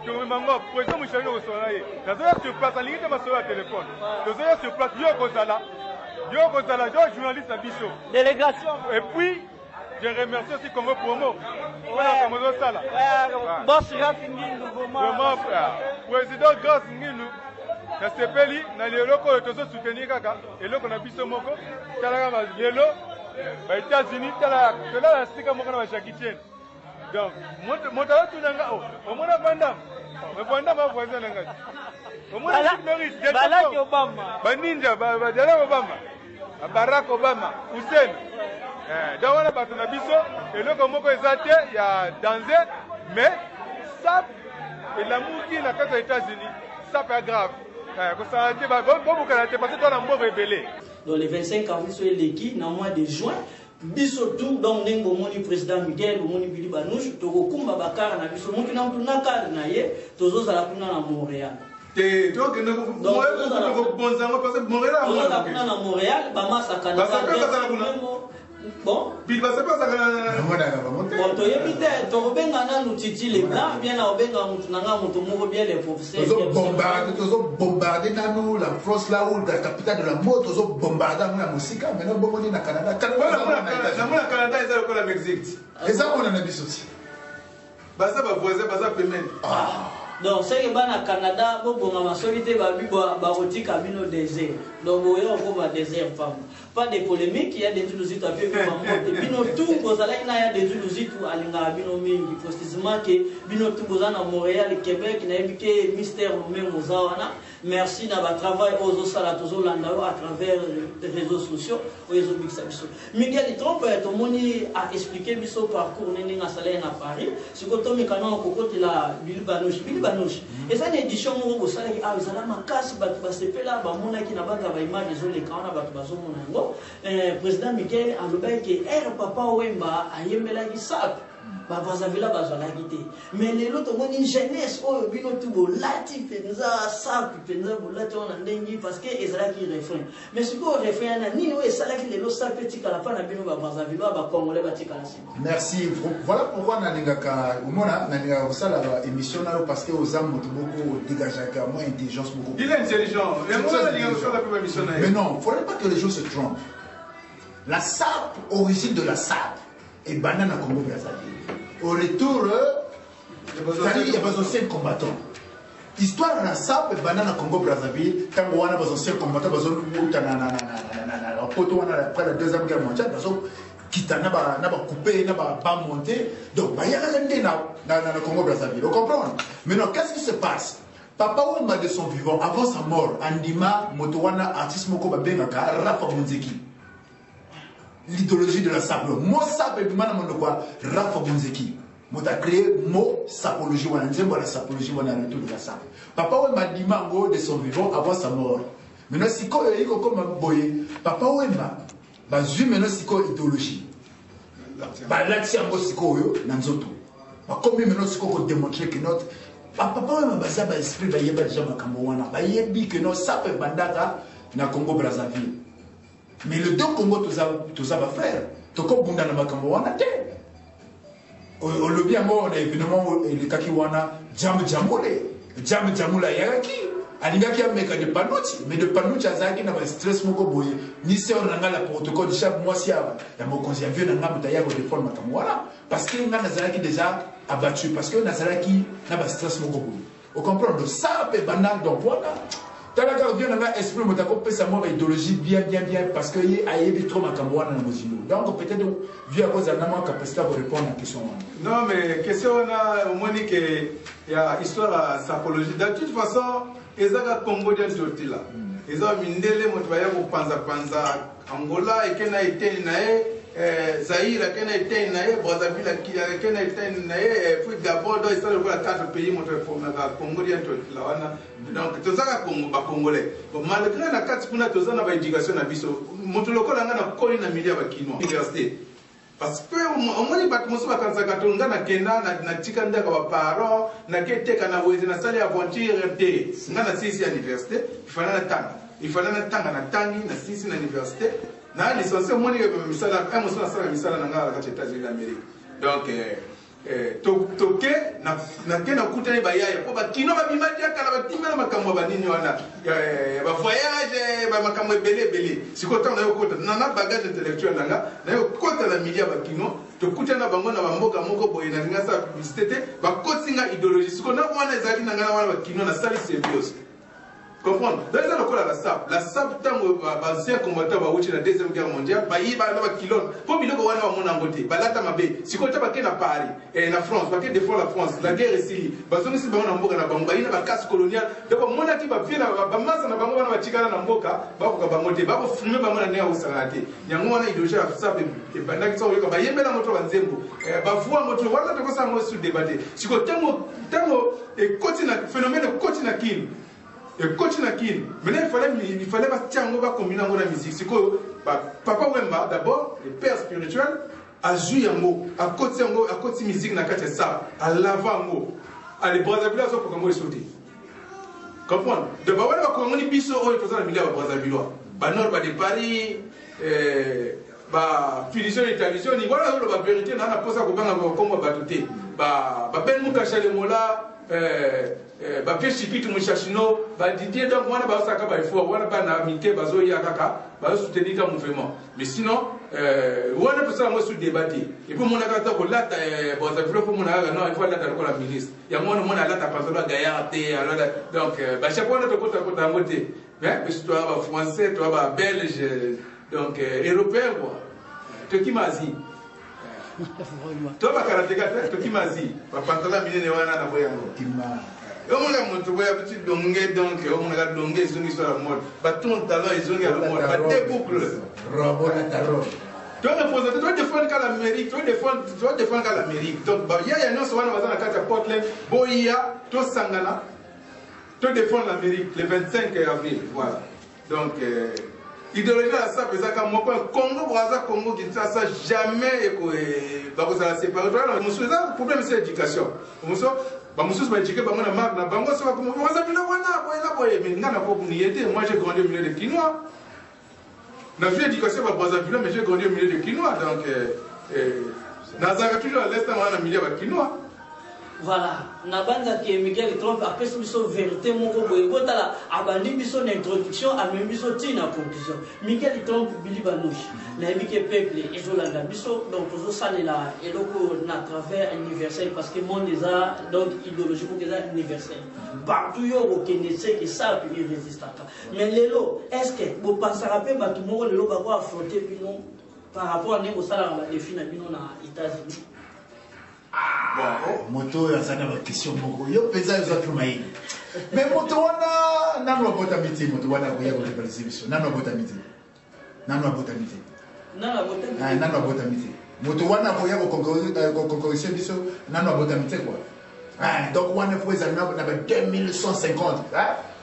tu me mango président Mouchachino ko sonaye nazoya sur place en ligne de ma téléphone nazoya sur place yo kozala jo journaliste à biso délégation et puis je remercie aussi Congo Promo boss Grâce Ngindu vraiment président Grâce Ngindu na sepeli na lelo ko tozo soutenir kaka eloko na biso moko tala ka lelo ba États-Unis tala la sika moko na ba Jackie Chan donc motala tunanga o mona Vandam ba voisin nanga o mona Norris Barack Obama ba ninja ba Obama Barack Obama Hussein donc wana bato na biso eloko moko ezate ya danger mais ça et l'amour qui na kata États-Unis ça fait grave. Dans les 25 avril sur l'équipe, dans le mois de juin, bisotou donc nengo moni président Miguel moni Billy Banouche to kumba bakara na biso moni na mtu nakala na ye tozo zala kuna na Montréal. Donc bonzango parce que Montréal na Montréal ba masaka na bon il va se passer bon to yebite to benga na nutiti le blanc bien na obenga mutu nanga mutu moko bien les professeurs tozo bombarder nanu la France là où la capitale de la mode tozo bombarder na musika mais non bomoni na Canada na Canada eza ko la Mexique eza on na bisoti baza ba voisin baza pemene donc c'est que bana Canada bonga masolité ba rotika bino désert donc boyo ko ba désert pas de polémique il y a des choses à faire bino tout bozala ina ya des choses alinga bino mingi précisément que bino tout bozana Montréal et Québec na ebike mystère même ozawana merci na ba travail aux sala tozo landa à travers les réseaux sociaux aux obixa biso Miguel Trompe to moni a expliqué biso parcours nini nga sala na Paris ce que Tommy Canon kokote la Billy Banouche et ça une édition mo bo sala ki a zala makasi bat ba sepela ba mona ki na banga ba image zo le kana bat ba zo mona ngo président Miguel alobaki que papa Wemba ayembela ki sap ba Brazzaville bazalaki te mais lelo tomoni jeunesse oyo bino tu bolati penza sapi penza bolati ona ndengi parce que ezalaki refrain mais siko refrain na nini oyo esalaki lelo sapi etikala pa na bino ba Brazzaville ba Congolais batikala nsima. Merci. Voilà pourquoi nalingaka omona nalingaka kosala émission nayo parce que oza moto moko dégageaka moins intelligence beaucoup. Il est intelligent. Mais non, il ne faudrait pas que les gens se trompent. La SAP, origine de la SAP, est banane à Congo Brazzaville. Au retour, il y a des anciens combattants. Histoire de la SAP est banane à Congo Brazzaville. Quand on a des anciens combattants, après la Deuxième Guerre mondiale, Kitana n'a pas coupé, n'a pas monté. Donc, il y a rien dans le Congo Brazzaville. Vous comprenez? Maintenant, qu'est-ce qui se passe? Papa Wemba de son vivant, avant sa mort, Andima, Motowana, artiste Moko Babengaka, Rafa Bonzeki. L'idéologie de la sable. Mo sable et bimana mon quoi? Rafa Bonzeki. Mota créé mo sapologie, wana nzembo la sapologie, wana retour de la sable. Papa Wemba Dimango de son vivant, avant sa mort. Maintenant, si quoi il faut comme boyer. Papa Wemba, bah ju maintenant si quoi idéologie. Bah là si ambo si quoi yo, nanzoto. Bah combien maintenant si quoi démontrer que notre papa wema baza ba esprit ba yeba déjà makambo wana ba yebi que non ça peut bandaka na Congo Brazzaville mais le deux Congo tous ba frère to ko bunda na makambo wana te o le bien mo na évidemment le kaki wana jamula yaki alingaki ameka de panuchi mais de panuchi azaki na ba stress moko boye ni se on nga la protocole chaque mois si ya mokonzi ya vieux na nga mutaya ko défendre makambo wana parce que nga nazalaki déjà abattu parce que Nazaraki n'a pas stress mon goût. Vous comprenez? Ça peut banal donc voilà. Talaka vient dans l'esprit mais t'as compris ça moi idéologie bien parce que y a eu trop makamboana dans nos îlots. Donc peut-être vu à cause d'un amant capacité pour répondre à la question. Non mais question on a au moins que il y a histoire sapologie. De toute façon ezaka Congolien sorti là. Ezaka mindele motbaya ko panza Angola et kena été nae Zaïre, Brazzaville, puis d'abord, il y a 4 pays, Congolien, donc, tout ça, Congolais. Malgré la 4 pays, tout ça, on a une éducation, on a université. Parce que, au moins, il y a des gens qui ont des parents, qui ont des aventures, il fallait un université. Na licencié moi ni misala un moso na sala misala na ngala kati États-Unis d'Amérique donc toke na kena kutani bayaya ko bakino babimati akala batimela makambo banini wana ba voyage ba makambo belé siko tanga yo kota na bagage intellectuel nanga na yo kota la media bakino tokutana bango na bamboka moko boye na ngasa publicité ba kotinga idéologie siko na wana ezaki na ngala wana bakino na sali symbiose. Comprendre? Dans les ans, la SAP, tant que anciens combattants dans la Deuxième Guerre mondiale, ils ont des kilomètres. Pour qu'ils aient un côté, si on a Paris et en France, parce que défendre la France, la guerre est Syrie, parce que si on a une casse coloniale, donc on a dit que la masse n'a pas de tigana na mboka, ba moté, ba fumer ba mona nea usangate. Yango wana idéologie la SAP et pendant qu'ils sont là, ba yembe la moto banzembo, ba voix moto wala to ko sa mo sur débattre. Si ko tango et continue phénomène continue kill. Et continue à qui? Maintenant, il fallait pas combiner la musique. C'est que Papa Wemba, d'abord, le père spirituel, a joué un mot, à côté de musique, à l'avant-mot. À les Brazzaville, à comment ils sont. Comprendre? De Bawa, comment ils pissent au et tout ça, à Brazzaville. Nord, de Paris, finition et télévision, voilà la vérité, on a posé à comment battre. Ben Mouka Chalemola, Bapé Chipit Mouchachino, Didier, donc moi, il faut avoir un amitié, Bazo Yakaka, Bazo soutenir un mouvement. Mais sinon, on a pour ça, moi, sur débattre. Et pour mon agata, pour là, Brazzaville, pour mon agata, non, il faut aller à la ministre. Il y a moins de monde à la Tapazola, Gaillard, donc, chaque fois, on a de côté à côté. Mais tu dois français, tu dois belge, donc, européen, quoi. Toki Mazi. Tu vas karatéka, Toki Mazi. Pantala Mine Wana na Boyango. On a montré un petit dongué, donc, on a dongué, ils ont sur la mode. Bâton talent, ils ont à la mode. Des boucles. Tu dois défendre l'Amérique, tu dois défendre l'Amérique. Donc, il y a un autre qui a carte à Portland, Boya, tout Sangana. Tu défends l'Amérique le 25 avril. Voilà. Donc, idéologie à ça parce que moi Congo Brazza Congo Kinshasa jamais parce que ça séparé monsieur ça problème c'est l'éducation monsieur monsieur va éduquer bango na marque na bango ça va comme Brazza bila wana boye mais ngana ko niété moi j'ai grandi au milieu de Quinois na vie éducation ba Brazza bila mais j'ai grandi au milieu de Quinois donc nazaka toujours à l'est dans milieu de Quinois. Voilà, Nabanza qui est Miguel Trump après ce biso vérité mon boye botala abandi biso na introduction a même biso tina conclusion Miguel Trump Billy Banouche na bike peuple et Jolanda biso donc toujours salela et loko na travers universel parce que monde des arts donc idéologie pour que ça universel partout yo au Kennedy que ça peut résister mais lelo est-ce que vous pensez rappeler ba tout monde lelo ba quoi affronter bino par rapport à ne au salaire la défi na bino na États-Unis. Bon, moto ya sana ba question moko yo pesa yo zatu mai mais moto wana nano bota miti moto wana ko ya ko participation nano bota miti nano bota miti moto wana ko ya ko concurrence biso nano bota miti quoi donc wana faut ça na ba 2150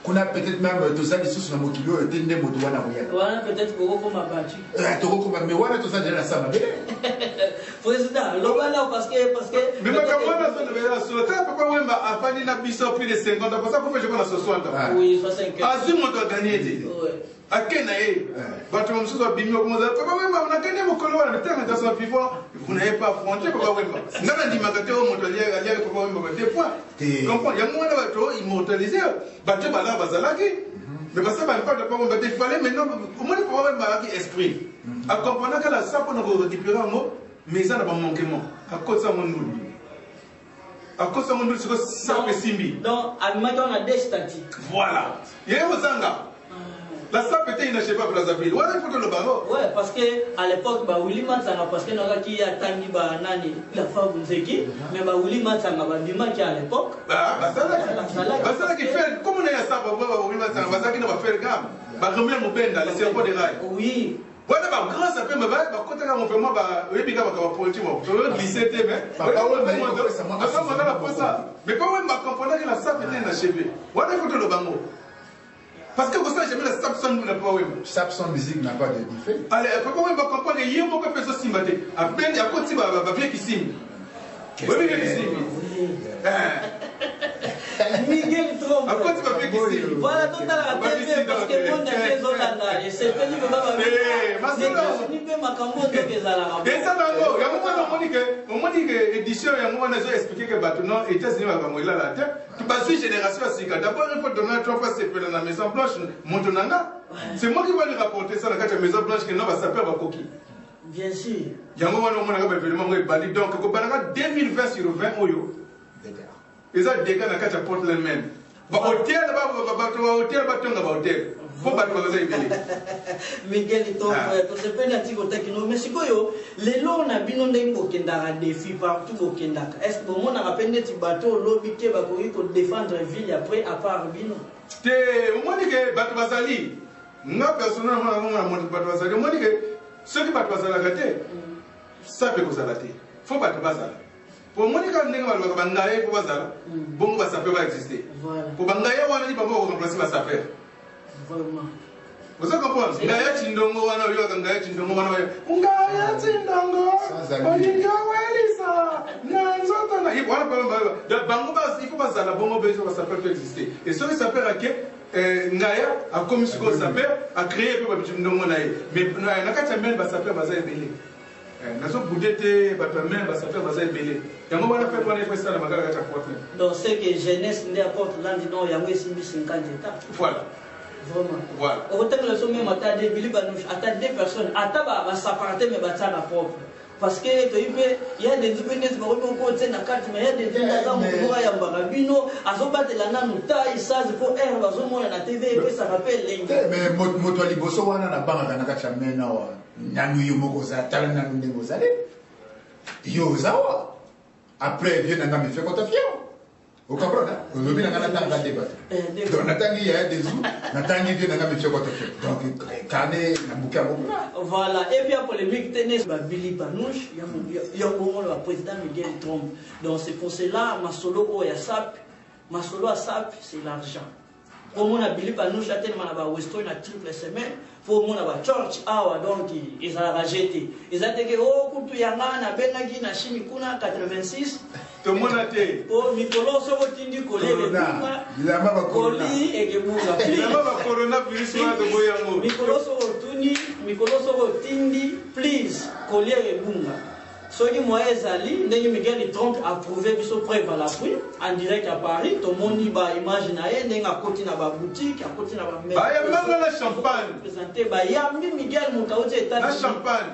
kuna peut-être même tout ça biso na mokilo tende moto wana ko ya wana peut-être ko ko mabati to ko mais wana tout ça déjà ça ma président lobala parce que mais quand on a fait le sur ta papa wemba a fani na biso plus de 50 pour ça faut je connais 60 oui 65 azim moto gagner dit akena bato msusu wa bimio comme ça papa wemba on a gagné mon colo na terme dans son vivant vous n'avez pas affronté papa wemba ngana ndi makate o moto aliaga papa wemba des points comprendre ya mwana bato immortalisé bato bala bazalaki mais parce que pas de papa wemba il fallait maintenant au moins papa wemba qui esprit à comprendre que la ça pour nous récupérer un mot mais ça n'a pas manqué moi à cause de mon nous à cause de mon nous c'est que ça fait simbi donc à maintenant on a des statistiques voilà il y a Zanga la ça peut-être il n'achète pas pour la Zabili ouais il faut le ballon ouais parce que à l'époque ba Willy Matsanga parce que n'a qui a tangi ba nani la femme Nzeki mais ba Willy Matsanga ba bima qui à l'époque ça qui fait comme on est à ça ba Willy Matsanga ça qui ne va faire gamme ba remettre mon benda les cerveaux des rails oui voilà bah grâce à peu mais bah côté là on fait moi bah oui puis quand on va politique moi je veux glisser mais pas mais pas même comprendre que la sape était inachevée voilà il faut le bango parce que vous savez jamais la sape sonne n'a pas oui sape son musique n'a pas de effet allez pourquoi même pas comprendre il y a beaucoup de personnes simbaté à peine à côté bah bien qui signe oui bien qui signe Miguel Trump. À quoi tu vas faire qui signe voilà tout à la télé parce que monde est Zolanda et c'est pas du baba mais ni pe makambo de kezala et ça dango ya on dit que édition ya moi on a expliqué que maintenant États-Unis va comme là la terre tu passes une génération à Sika d'abord il faut donner trois fois c'est dans la Maison Blanche Montonanga c'est moi qui va lui rapporter ça dans la Maison Blanche que non va s'appeler va coquille bien sûr ya moi on a vraiment bali donc ko banaka 2020 sur 20 oyo ils ont des gars dans le Portland même. Hôtel, hôtel, hôtel. Faut pas que vous ayez Miguel Trump, c'est pas natif au techno, mais c'est quoi yo? Les lots na bino ndenge okendaka défi partout okendaka. Est-ce que mon rappelle des bateaux lobby ke ba ko défendre ville après à part bino? Te, moi dit que bateau bazali. Nga personnellement mon bateau bazali, moi dit que ceux qui bateau bazali gâté, ça peut que ça gâté. Faut bateau bazali. Pour moi, quand on va bangayer pour bazar, bon va s'appeler va exister. Pour bangayer on a dit pas va remplacer va s'appeler. Vraiment. Vous comprenez? Ngaya chindongo wana yo ngaya chindongo wana ngaya chindongo. Olinga welisa. Nanzota na il voilà pas bango bas il faut pas ça la bongo besoin va s'appeler exister. Et ce qui s'appelle à que ngaya a comme ce qu'on s'appelle a créé peu ba chindongo na mais na kata men va s'appeler va ça belé. Nazo boudete batame ba s'appelle va ça belé. Yango wana fait on est fait ça la magala kata porte. Donc c'est que jeunesse ne apporte là dit non yango simbi 50 états. Voilà. Vraiment. Voilà. Au terme le sommet mata de Billy Banouche attend deux personnes attaba va s'apparenter mais va ça la propre. Parce que il y a des indépendances ba ko ko tsena carte mais il y a des indépendances mo ya barabino azobate la nanu taille ça c'est pour air bazomona na TV et ça rappelle les mais moto liboso wana na banga na kacha mena wa nanu yo moko za tala nanu ndego zale yo zawa après vient na me fait contafiant. Vous comprenez? Aujourd'hui, on a un débat. Donc, on attend qu'il y ait des jours, on attend qu'il y ait des jours. Donc, Kane, on a bouqué à beaucoup. Voilà. Et puis, la polémique, tenez, Billy Banouche, il y a le président Miguel Trump. Donc, c'est pour cela, ma solo à SAP, c'est l'argent. promo na Billy Panouche tellement na ba Weston na triple semaine promo na ba church hour donc ils ont rajeté ils ont dit que oh kutu yanga na benaki na chini kuna 86 to mona te oh mikolo so tindi kolele kuna bilamba ba corona koli ekebuka bilamba ba corona virus na to boyango mikolo so tindi please koli ebunga soki moya ezali ndenge Miguel Trump approuvé biso preuve à l'appui en direct à Paris tomoni ba image na ye ndenge akoti na ba boutique akoti na ba mère bayamba na champagne présenté bayambi Miguel mutauti état na champagne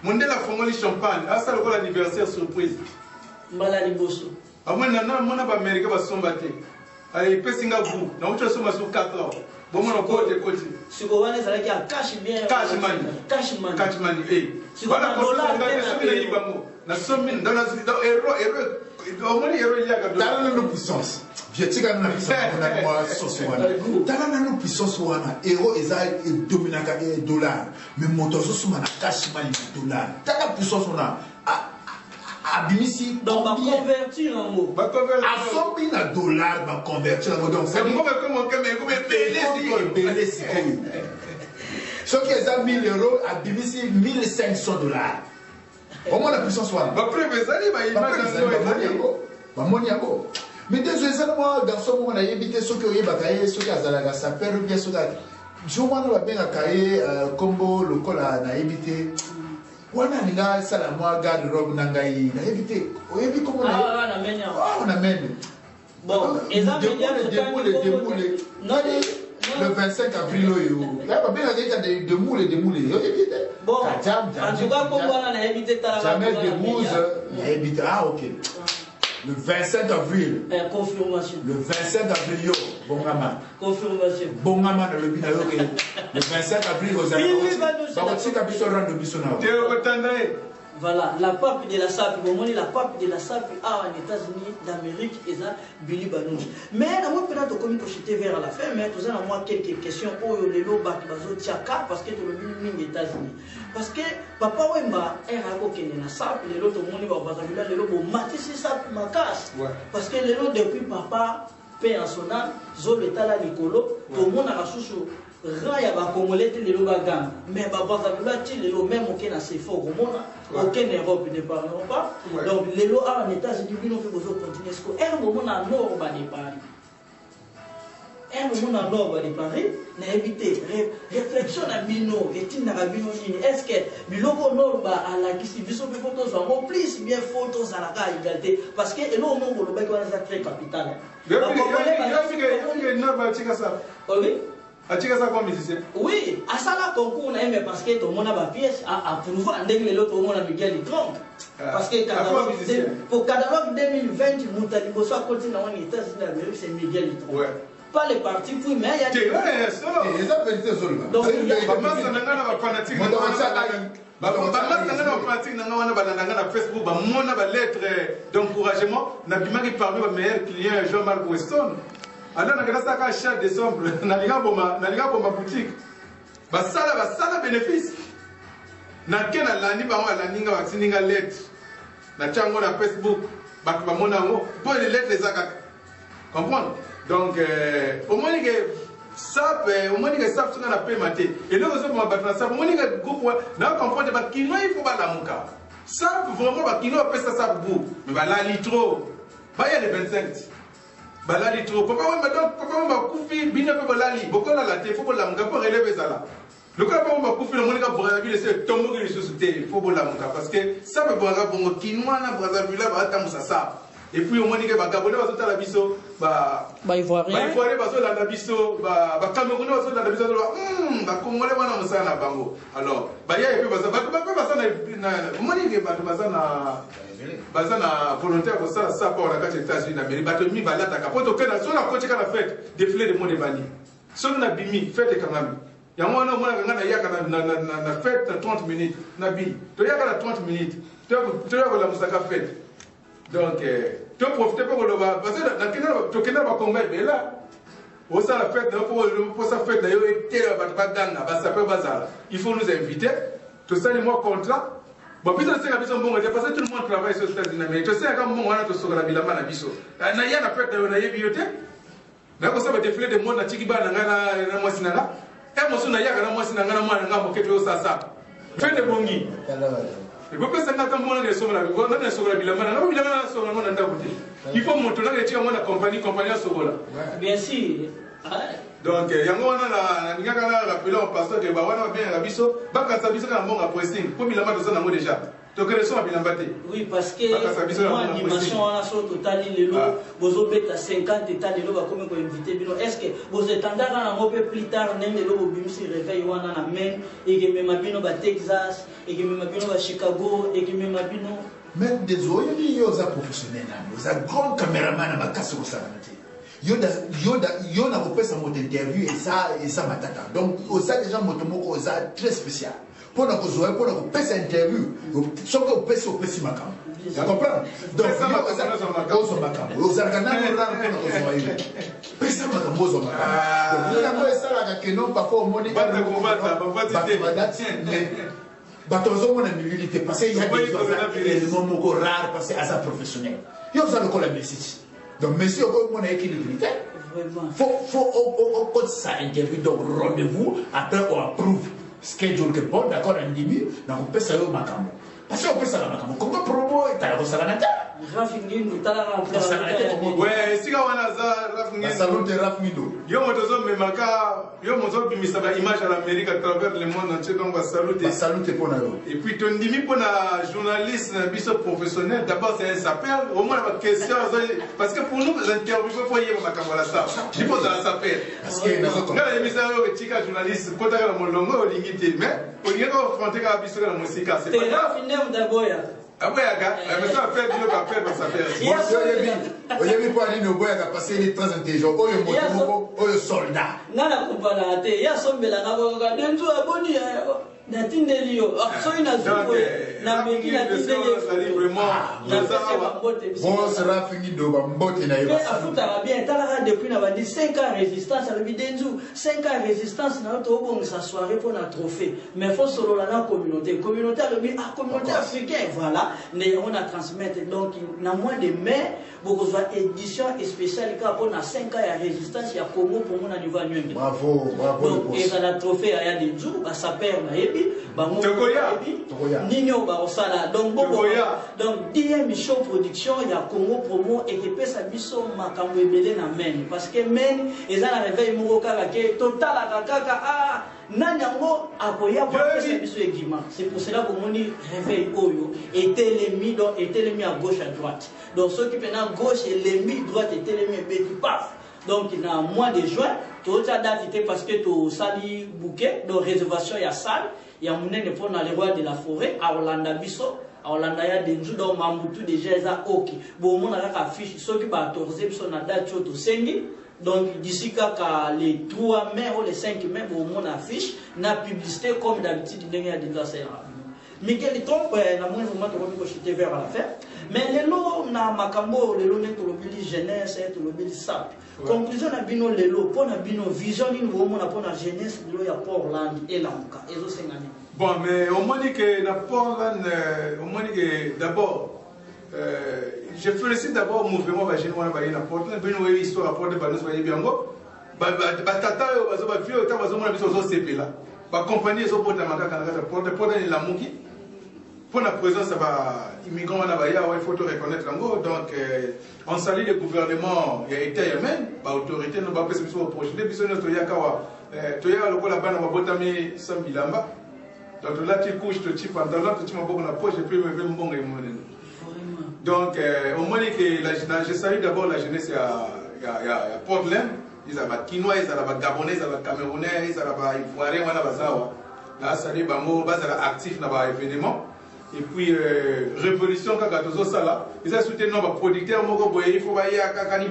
mondela fongoli champagne asa lokola anniversaire surprise mbala liboso amona na mona ba américain basomba te ale pesinga vous na ucho soma sur 4 ans bomona côté siko wana ezalaki ya cash bien cash money voilà dollar na somme dans la euro puissance vietika na puissance na moi soswana tala na puissance wana euro eza dominaka dollar mais moto sosuma na cash money dollar tala puissance wana abimisi donc ba convertir en mot ba convertir a sombi na dollar ba convertir en mot donc c'est comme belesi ce qui est à 1000 euros à BBC 1500 $. Au moins la puissance soit là. Mais désolé, moi, garçon, on a évité ce que ce qui a ça perd bien ce gars. Je vois bien à Kaye, combo, le col a évité. On a ça la moi, garde robe nangaï, on a évité. On a évité comment on amène. Bon, et ça, le 25 avril, il y a des moules. Bon, en tout cas, comme on a évité jamais de mousse, il a évité. Ah, ok. Le 25 avril. Confirmation. Le 25 avril, bon gamin. Confirmation. Bon gamin dans le binario. Le 25 avril, vous allez voilà, la pape de la SAP, la pape de la SAP en États-Unis d'Amérique, et ça, Billy Banouche. Mais on peut être comme projeté vers la fin, mais tout ça, moi quelques questions. Oh, les lots parce que tout le monde est États-Unis. Parce que papa Wemba est raconté la SAP, les lots, tout le monde va les lots, matisse SAP, ma casse. Parce que les lots, depuis papa, paix en sonal, zo l'état là, Nicolo, tout le monde a sous raya ba congolais te lelo baganga mais ba bazalula ti lelo même aucun assez fort au monde aucun Europe ne parlons pas donc lelo en États-Unis bino fait besoin continuer ce que un moment na nord ba de Paris un moment na nord ba de Paris na éviter réflexion na bino etina na bino nini est-ce que biloko nord ba ala kisi biso pe photos en plus bien photos à la égalité parce que elo au monde le ba ko na très capital oui. Atika ça comme musicien. Oui, à ça là concours on aime parce que tout le monde a ma pièce à approuver ndenge l'autre tout le monde a Miguel Trump. Parce que pour catalogue 2020 Moutali Bosso continue en États-Unis d'Amérique c'est Miguel Trump. Ouais. Pas les partis puis mais il y a des donc il y a fanatique na Facebook ba mona ba lettre d'encouragement na bimaki parmi ba meilleurs clients Jean-Marc Weston. Alors, on a fait un achat de décembre, on a fait ma boutique. Ça a bénéfice. On a fait un lettre. On a fait un Facebook. On a fait les lettres. Comprendre? Donc, au moins, ça, on a payé. Et nous, on a fait ça. Au moins, le groupe, on a compris que il faut pas la mouka. Ça, vraiment, il faut pas ça. Mais là, il y a trop. Il y a les 25. Balali trop papa m'a koufi bina pe balali bokola la te faut la mga pour relever ça là le cas papa m'a koufi le monika Brazzaville c'est tombo que les choses il faut la mga parce que ça peut boire bongo kinwa na Brazzaville ba tamusa ça et puis au monika ba gabonais ba sota la biso ba ivoirien ba so la biso ba camerounais ba so la biso ba congolais wana musana bango alors ba ya et puis ba ça na monika ba ça na bazana volontaire pour ça pour la carte États-Unis d'Amérique bato mi balata kapoto kana so na côté kana fête défilé de monde bani so na bimi fête quand même ya mwana mwana ngana yaka na fête 30 minutes na bi to yaka na 30 minutes to yaka la musaka fête donc to profiter pour le parce que na kena ba combat là au ça la fête pour sa fête d'ailleurs était ba ganga ba ça peut bazala il faut nous inviter tout ça les mois contrat. Bon, puis ça c'est parce que tout le monde travaille sur les États-Unis d'Amérique. Tu sais, quand on a tout sur la bilama na biso. Na ya na fête na yebiote. na ko saba défilé de monde na tiki ba na ngana na mwasi na e mo suna yaka na mwasi na ngana mwana ngamo keto sasa twende bongi il faut que ça n'attend pas les sommes là on a sur la bilamba na bilamba na sur na ndakuti il faut monter na tia mwana compagnie à sobola bien sûr donc yango wana na ngaka na rappeler au pasteur que ba wana bien la biso ba ka sabiso ka mbonga pressing pour bilamba to ça na mo déjà. Donc, oui, parce que moi, animation, on a sur total, vous avez 50 états de l'eau, comme vous invitez, est-ce que vous êtes en train de plus tard, vous bimsi réveil, on a même, et que même abino à Texas, et que même abino à Chicago, et que même abino. Mais désolé, il y a des professionnels, il y a des grands caméramans à ma casse au salon. Yoda repère sa mode interview et ça m'attend. Donc, ça déjà motomoko ça très spécial. Pour nous faire pour nous faire cette interview, sauf que vous faites au petit macam. Tu comprends? Donc, ça macam aux macam. Aux arganans nous rend pour nous faire. Pesa macam aux macam. Donc, nous avons ça là que non parfois au monde. Pas de combat, pas de mais batozo mona milité parce qu'il y a des moments rares parce que à ça professionnel. Il y a ça le collègue ici. Donc, monsieur, on a équilibré. Faut ça interview, donc rendez-vous, après on approuve schedule que bon, d'accord, un début, donc on peut ça au macambo. Parce qu'on peut ça au macambo. Comment promo et t'as la salanata? Ouais, si on a ça, Rafingindo. Yo motozo me maka, yo motozo bimisa ba image à l'Amérique à travers le monde entier, donc va saluter. Saluter pour nous. Et puis ton dimi pour la journaliste, un biso professionnel, d'abord c'est un sapeur, au moins la question, parce que pour nous l'interview faut y avoir ma ça. Il faut ça sapeur. Parce que quand les émissaires au tika journaliste, quand tu as mon longo au limité, mais au lieu de confronter la biso la musique, c'est pas grave. Après, mais ça fait du pas faire dans sa période. Aujourd'hui, pour aller au bois, il a passé les très intelligents. Oh, le moto, oh, le soldat. Non, la compagnie, il y a son bel avocat. D'un jour, abonné. Natindelio, so ina zuko na mengi na tindelio vraiment bon sera fini de bambote na yeba afuta bien tala depuis na bandi 5 ans résistance à bidenzu 5 ans résistance na to bon sa soirée pour un trophée mais faut solo la communauté communauté africaine voilà on a transmettre donc na moins de mai beaucoup de édition spéciale pour na 5 ans ya résistance ya Congo pour mon niveau nyongi bravo donc et ça la trophée ya des jours ba ça perd na Nino Barosala donc donc DMisho production il y a Congo promo et qui peut s'abisso makambo ebele na men parce que men ils ont réveil moko kaka ke total kaka ah nanyango akoya pour s'abisso egima c'est pour cela que mon réveil oyo était l'ennemi à gauche à droite donc ceux qui prennent à gauche et l'ennemi droite était l'ennemi bête paf. Donc, il y a mois de juin, tout ça date parce que tu sali bouquet, de réservation, il y a salle, il y a un pour dans les rois de la forêt, à Hollanda Bisso, à Hollanda, il y a des jours dans Mamoutou, déjà, il y a ok. Bon, on a la affiche, ceux qui vont autoriser, ils sont à date, donc, d'ici les 3 mai ou les 5 mai, on affiche, la publicité, comme d'habitude, il y a des Michael Trump, na moins vraiment to ko vers à la fin mais lelo na makambo lelo ne to lobili jeunesse to lobili sap conclusion na bino lelo pour na bino vision ni wo mona pour na jeunesse lelo ya Portland et lanka ezo sengani bon mais au moins que na Portland au moins que d'abord je félicite d'abord mouvement ba jeune wana ba na Portland bino we histoire apporter ba nous ba biango ba tata yo bazo ba vieux ta bazo mona biso zo sepela ba compagnie zo porter makaka na porter la muki pour la présence ça va immigrants on a il faut te reconnaître en gros donc on salue le gouvernement il y a été yémen ba autorité no ba pesa biso projet biso no to yakawa to ya lokola bana ba botami sambilamba donc là tu couches tu type pantalon tu m'as beaucoup na poche et puis me veut mbonga imonene donc au moins que je salue d'abord la jeunesse ya Portland ils ont Kinois ils ont Gabonais ils ont Camerounais ils ont Ivoiriens wana bazawa na salue bango bazala actif na ba événement. Et puis, révolution, quand on a ça, ils ont soutenu nos producteurs, il faut que les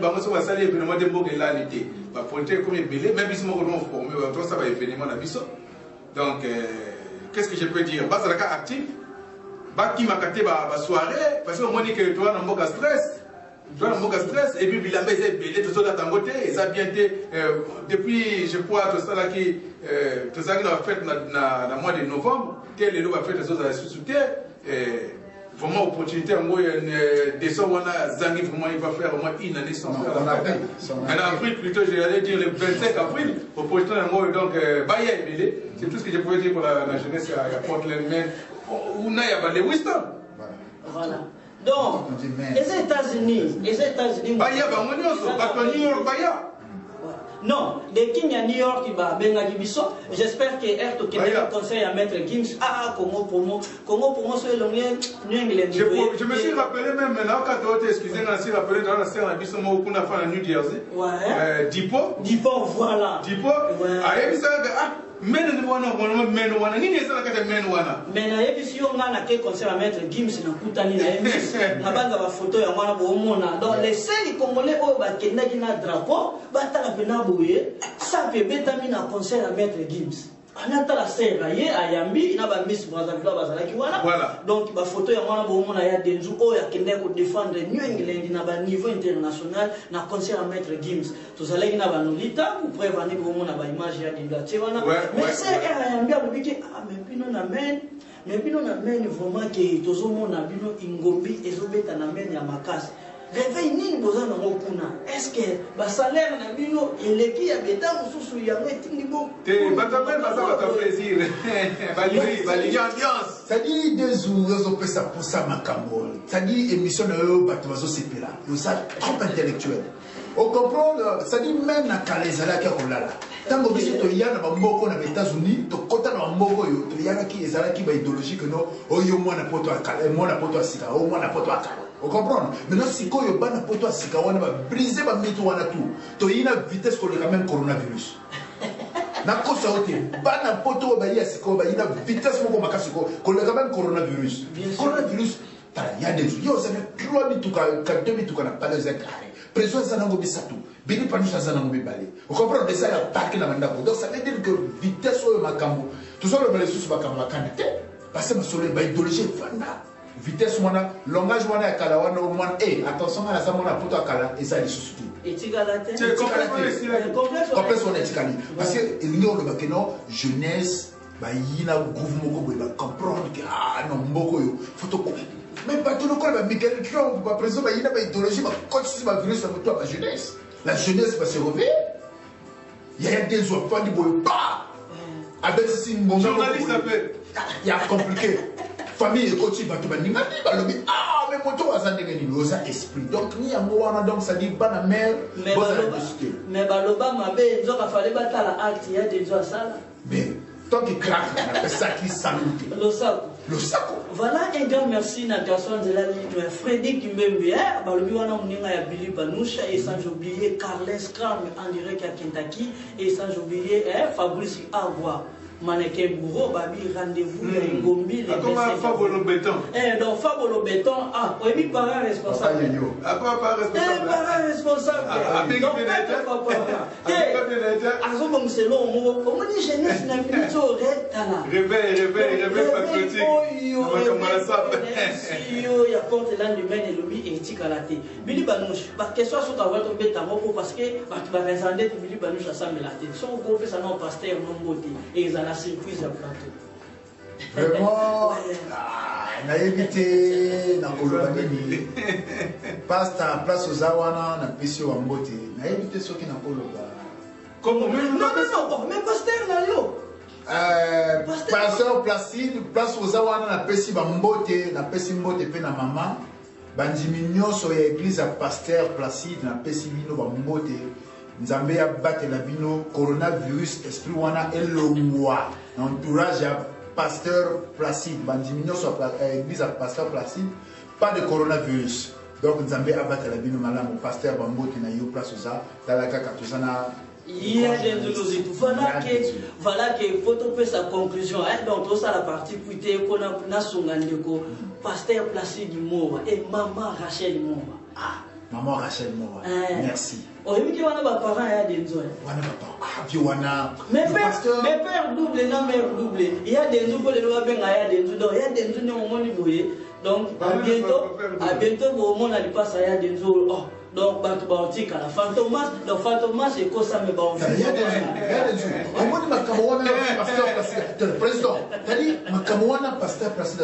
gens soient salés, puis nous devons là l'été. Les producteurs comme les belés, même si nous sommes formés, ça va événement à Bisso. Donc, qu'est-ce que je peux dire? Bah, c'est le cas actif. Bah, qui m'a capté la soirée, parce que moi, je dis que toi, on a stress. Tu vois, on a stress. Et puis, il a mis les belés, tout ça dans côté. Ils ont bien été, depuis, je crois, tout ça là qui, tout ça qui a fait dans le mois de novembre, tel est le fait des autres à la société. vraiment opportunité en gros descend on a Zangi vraiment il va faire au moins une année sans faire en avril plutôt j'allais dire le 25 avril opportunité en gros donc Baya Ebele c'est tout ce que je pouvais dire pour la jeunesse à Portland mais on a les Winston voilà donc les États-Unis Baya va mon yoso pas New York Baya. Non, les Kings à New York, j'espère que Erto Kenya conseille à mettre Gims. Comment c'est le mien, je me suis rappelé même maintenant, quand tu as excusé, je me suis rappelé dans la scène à Bissamo pour la fin à New Jersey. Ouais. Dipo, voilà. Dipo, mais na yebi on a na concert à mettre Gims na kutani na emis na banga ba photo ya mwana bo mona donc les seuls congolais o ba kenda kina drapeau ba tala pena boye ça peut betami na concert à mettre Gims anata la serra ye ayambi na ba Miss Brazzaville ba zalaki voilà donc ba photo ya mwana bo mona ya Denzu o ya kenda ko défendre New England na ba niveau international na concert à mettre Gims to zalaki na ba nolita pour prévenir bo mona ba image ya Diblaté wana mais c'est ayambi abiki mais bino na men vraiment que tozo mona bino ingombi ezobeta na men ya makasi réveil nini boza na mokuna est-ce que ba salaire na bino eleki ya beta mususu ya metingi bo te batabel bazaka plaisir bali ambiance ça dit deux jours zo pesa pour ça makambo ça dit émission na yo bato bazo sepela yo ça trop intellectuel on comprend ça dit même na kalezala ki kolala tango biso to yana ba mboko na États-Unis to kota na mboko yo to yana ki ezala ki ba idéologie que non oyo mwana poto akala mwana poto asika o mwana poto akala. Vous comprenez? Maintenant, si vous avez un poteau à Sikawana, vous brisez votre mythe, vous avez une vitesse pour le coronavirus. Na kosa ote bana poto ba ya siko ba ina vitesse moko makasi ko le coronavirus. Coronavirus il y a des yo ça fait 3 bituka 4 bituka na pale za carré. Preso ça nango bisatu. Bini panisha ça nango bibale. Vous comprenez déjà la parc na mandako. Donc ça veut dire que vitesse o makambo. Tout ça le sous makambo makande. Parce que ma ba idéologie fanda. Vitesse mwana langage mwana ya kala wana mwana attention à la samona poto akala et ça les sous c'est complexe on etikali parce que il y a le bakeno jeunesse ba yina groove moko boy ba comprendre que non mboko yo photo même pas tout le corps ba Michael Trump ba président ba yina ba idéologie ba coach ba virus ça toi ba jeunesse la jeunesse va se réveiller il y a des autres pas du boy pas avec si bon journaliste appelle il y a compliqué famille et coach bato baningani balobi mais moto azandenge ni loza esprit donc ni yango wana donc ça dit bana mère mais baloba mabe nzoka fallait batala acte ya des gens sala mais tant que craque na ça qui saluté le saco voilà un grand merci na personne de la ligne Freddy Kimbembe balobi wana muninga ya Billy Banoucha et sans oublier Carles Cram en direct à Kentucky et sans oublier Fabrice Agua Mannequin Bourreau, Babi, rendez-vous, Ngombi, les comment Fabolo Béton donc Fabolo Béton, oui, parent responsable. Parent responsable. Parent responsable. Donc, Azobong Selo, on dit jeunesse n'a plus de réveil patriotique. Il y a porte l'endemain et lobby et Tikalate. Billy Banouche, par question sur ta voix tomber ta mot parce que tu vas raisonner que Billy Banouche a samé la tête. Son gros fait ça non pasteur non beauté et ils ont la surprise à plateau. Vraiment, na évité na kolobani pasta place aux awana na pesio wa mbote na évité ceux qui na koloba comment même pasteur na yo pasteur Placide place aux awana na pesi ba mbote na pesi mbote pe na mama bandimi nyonso ya église à pasteur Placide na pesi bino ba mbote nzambe ya batela bino coronavirus esprit wana elongwa na entourage ya pasteur Placide bandimi nyonso église à pasteur Placide pas de coronavirus donc nzambe abatela bino malamu pasteur bambote na yo place oza talaka katozana. Il y a des dossiers. Voilà que photo peut sa conclusion. Donc tout ça la partie puité qu'on a songandeko pasteur Placide Moura et maman Rachel Moura. Maman Rachel Moura. Merci. Oh, il y a des parents à des gens. Mais père double, non mère double. Il y a des gens qui ont des gens. Il y a des gens qui ont des gens. Donc à bientôt, au moment où on passe à des gens. Donc, Batubaotik à la Fantomas, donc Fantomas et Kosa me bon. Il y a des jours. On m'a dit Makamoana, pasteur Placide, le président. T'as dit Makamoana, pasteur Placide,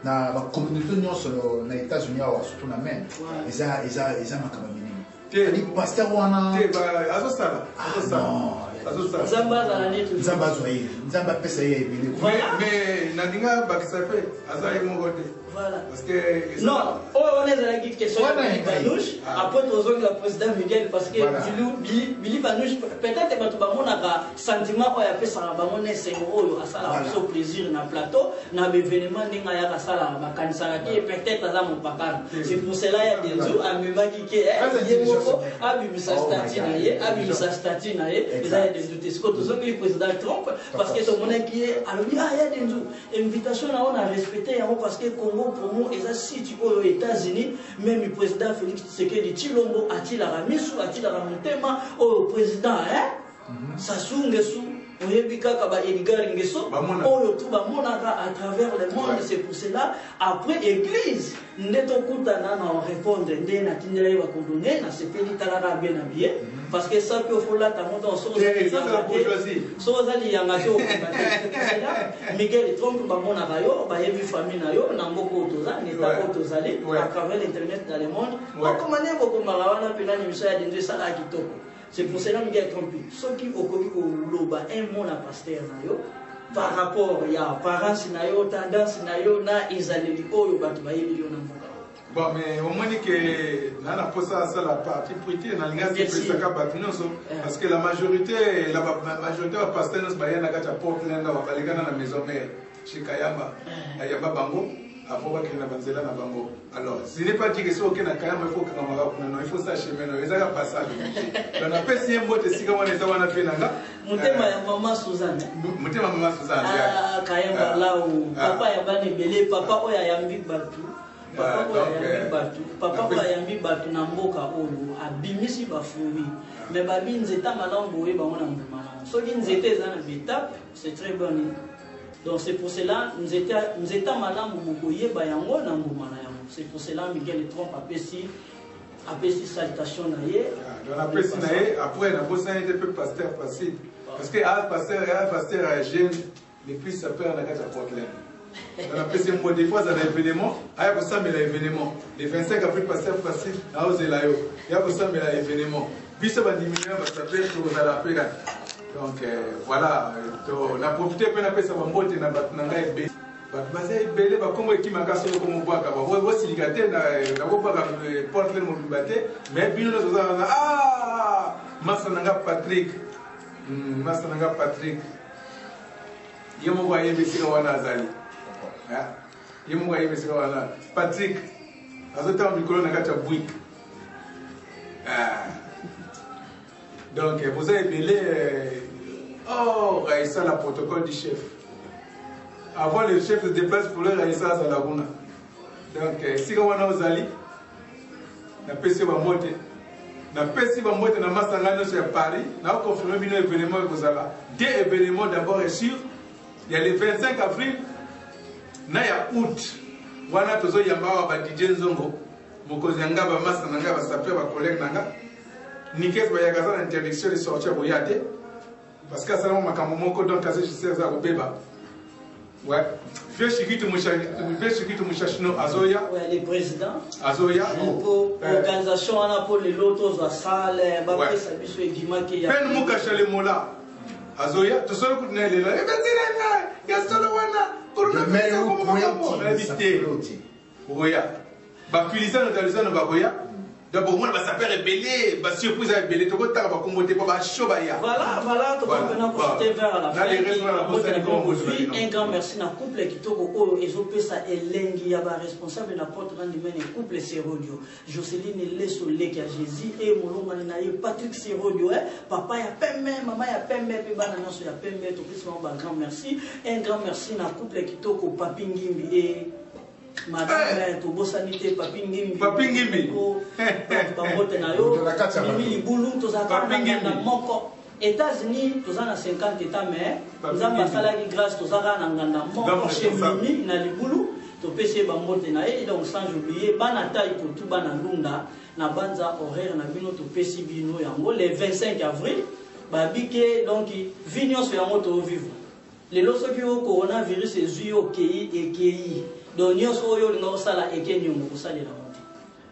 na ba communauté nyonso na États-Unis awa surtout na men eza makambo minene ni pasteur wana azosala nzamba azwa ye nzamba apesa ye ebele mais nandinga bakisa pe aza ye moko te parce que non on est dans la question de Banouche après tozongi la président Miguel parce que Billy Banouche peut-être quand ba monaka sentiment oyo apesa ba mona sengo oyo asala so plaisir na plateau na événement ninga ya kasala ba kanisa ki peut-être aza mon papa c'est pour cela ya Denzo amebaki ke ye moko abimisa statut na ye eza des doutes ce que tozongi le président Trump parce que to mona ki alobi ya Denzo invitation na on a respecté yango parce que Congo promo eza site aux États-Unis même le président Félix Tshisekedi Tshilombo atilaka misu atilaka motema au président Sassou Nguesso oyebi kaka ba Edgar Nguesso oyo tout bamonaka à travers le monde c'est pour cela après église ndeto kutana na répondre nde na tindela ye bakondone na sepeli talaka bien habillé parce que ça peut faut là ta monte en soza li yanga to Miguel Trump bamonaka yo bayebi famille na yo na mboko toza neta ko tozali à travers l'internet dans le monde okomane bokombaka wana pena ni misaya dende sala kitoko. C'est pour cela que Miguel Trump, ceux qui ont connu un mot à pasteur par rapport à parents, tendance, ils allaient dire oh, bon, mais au moins que là, la partie privée, parce que la majorité va passer dans ce bail, la Portland, la maison mère, chez Kayamba, Ayamba Bango. Alors, ce n'est pas dit que c'est ok, il faut s'acheter, il faut passage. On a fait si un mot de Sigamon et Sawana Penanga. Moutema ya maman Suzanne. Moutema maman Suzanne. Ah, Kayamba là où papa Yabane Belé, papa Oya Yambi Batu. Papa Oya Yambi Batu Namboka Olu, Abimisi Bafoui. Mais Babi Nzeta Malambo et Bamona Moumana. Ce qui nous était dans l'étape, c'est très bon. Donc c'est pour cela nous étions madame Mokoye Bayango na mbumana yango. C'est pour cela Miguel Trump a pesi salutation na ye. Dans la pesi na ye après na bossa était peu pasteur facile parce que pasteur jeune depuis sa père na kata Portland. Dans la pesi mo des fois ça événement, aya ko ça mais l'événement. Le 25 avril pasteur facile na Ozelayo. Ya ko ça mais l'événement. Biso ba diminuer ba s'appeler pour la pega. Donc voilà, on a profité pour appeler ça Mambote na Batnanga Ebe. Batbaza Ebele, comme équipe Makasso, comme on voit, voici les gâtés, na Portland Mobibate, mais bien nous avons Massananga Patrick. Massananga Patrick. Yemo voyez Messieurs Wanazali. Yemo voyez Messieurs Wanazali. Patrick, à ce temps, du colon Nagacha Bouik. Donc, vous avez belé, Raïssa, la protocole du chef. Avant, le chef se déplace pour le Raïssa à Laguna. Donc, si on a aux alliés, na pesi ba mote na masangano sur Paris, na confirmé bien événement que vous avez. Deux événements d'abord et sûr. Il y a le 25 avril, na ya août. Wana tozo yamba ba DJ Nzongo, mokozi yanga ba masanga ba sapé ba collègue nanga. Nikes bayagaza l'interdiction de sortir au Yate parce que ça m'a makambo moko donc assez je sais ça au beba. Ouais. Vieux chikitu mushashino Azoya. Ouais, les présidents. Azoya. Pour organisation on a pour les lotos à salle, ba pesa biso egimaki ya. Ben mukasha le mola. Azoya, to solo kutna le la. Ya solo wana. Pour le mettre au invité. Oya. Ba pilisa no dalisa no bakoya. D'abord, moi, ça peut révéler, surprise à révéler, tout le temps, on va commoter, on va chauffer. Voilà, tout le monde a porté vers la fin. Un grand merci à couple qui tourne et je ça Elengi, il y a un responsable de la porte de la couple Serodio. Jocelyne Le Soleil qui a Jésus et mon nom, Patrick Serodio, papa, il y a pembe, maman, il y a pembe, puis banana, il y a pembe, tout le un grand merci. Un grand merci à couple qui tourne Papi Ngimbi et Madame, tu bosse sanité, Papi Ngimbi. Papi Ngimbi. Bamote na yo, Mimi Libulu, tu as na moko. États-Unis, tu as 50 États, mais nous avons salari grâce, tu as na moko chez Mimi na Libulu, tu peux essayer Bamote na et donc sans oublier, Banata pour tout Banalunda, na banza horaire na bino tu peux si bino yango le 25 avril, babike donc vignon sur yango to vivre. lelo soki yo coronavirus ezwi yo ekei donc nyonso oyo olinga kosala eke nyongo kosalela moto.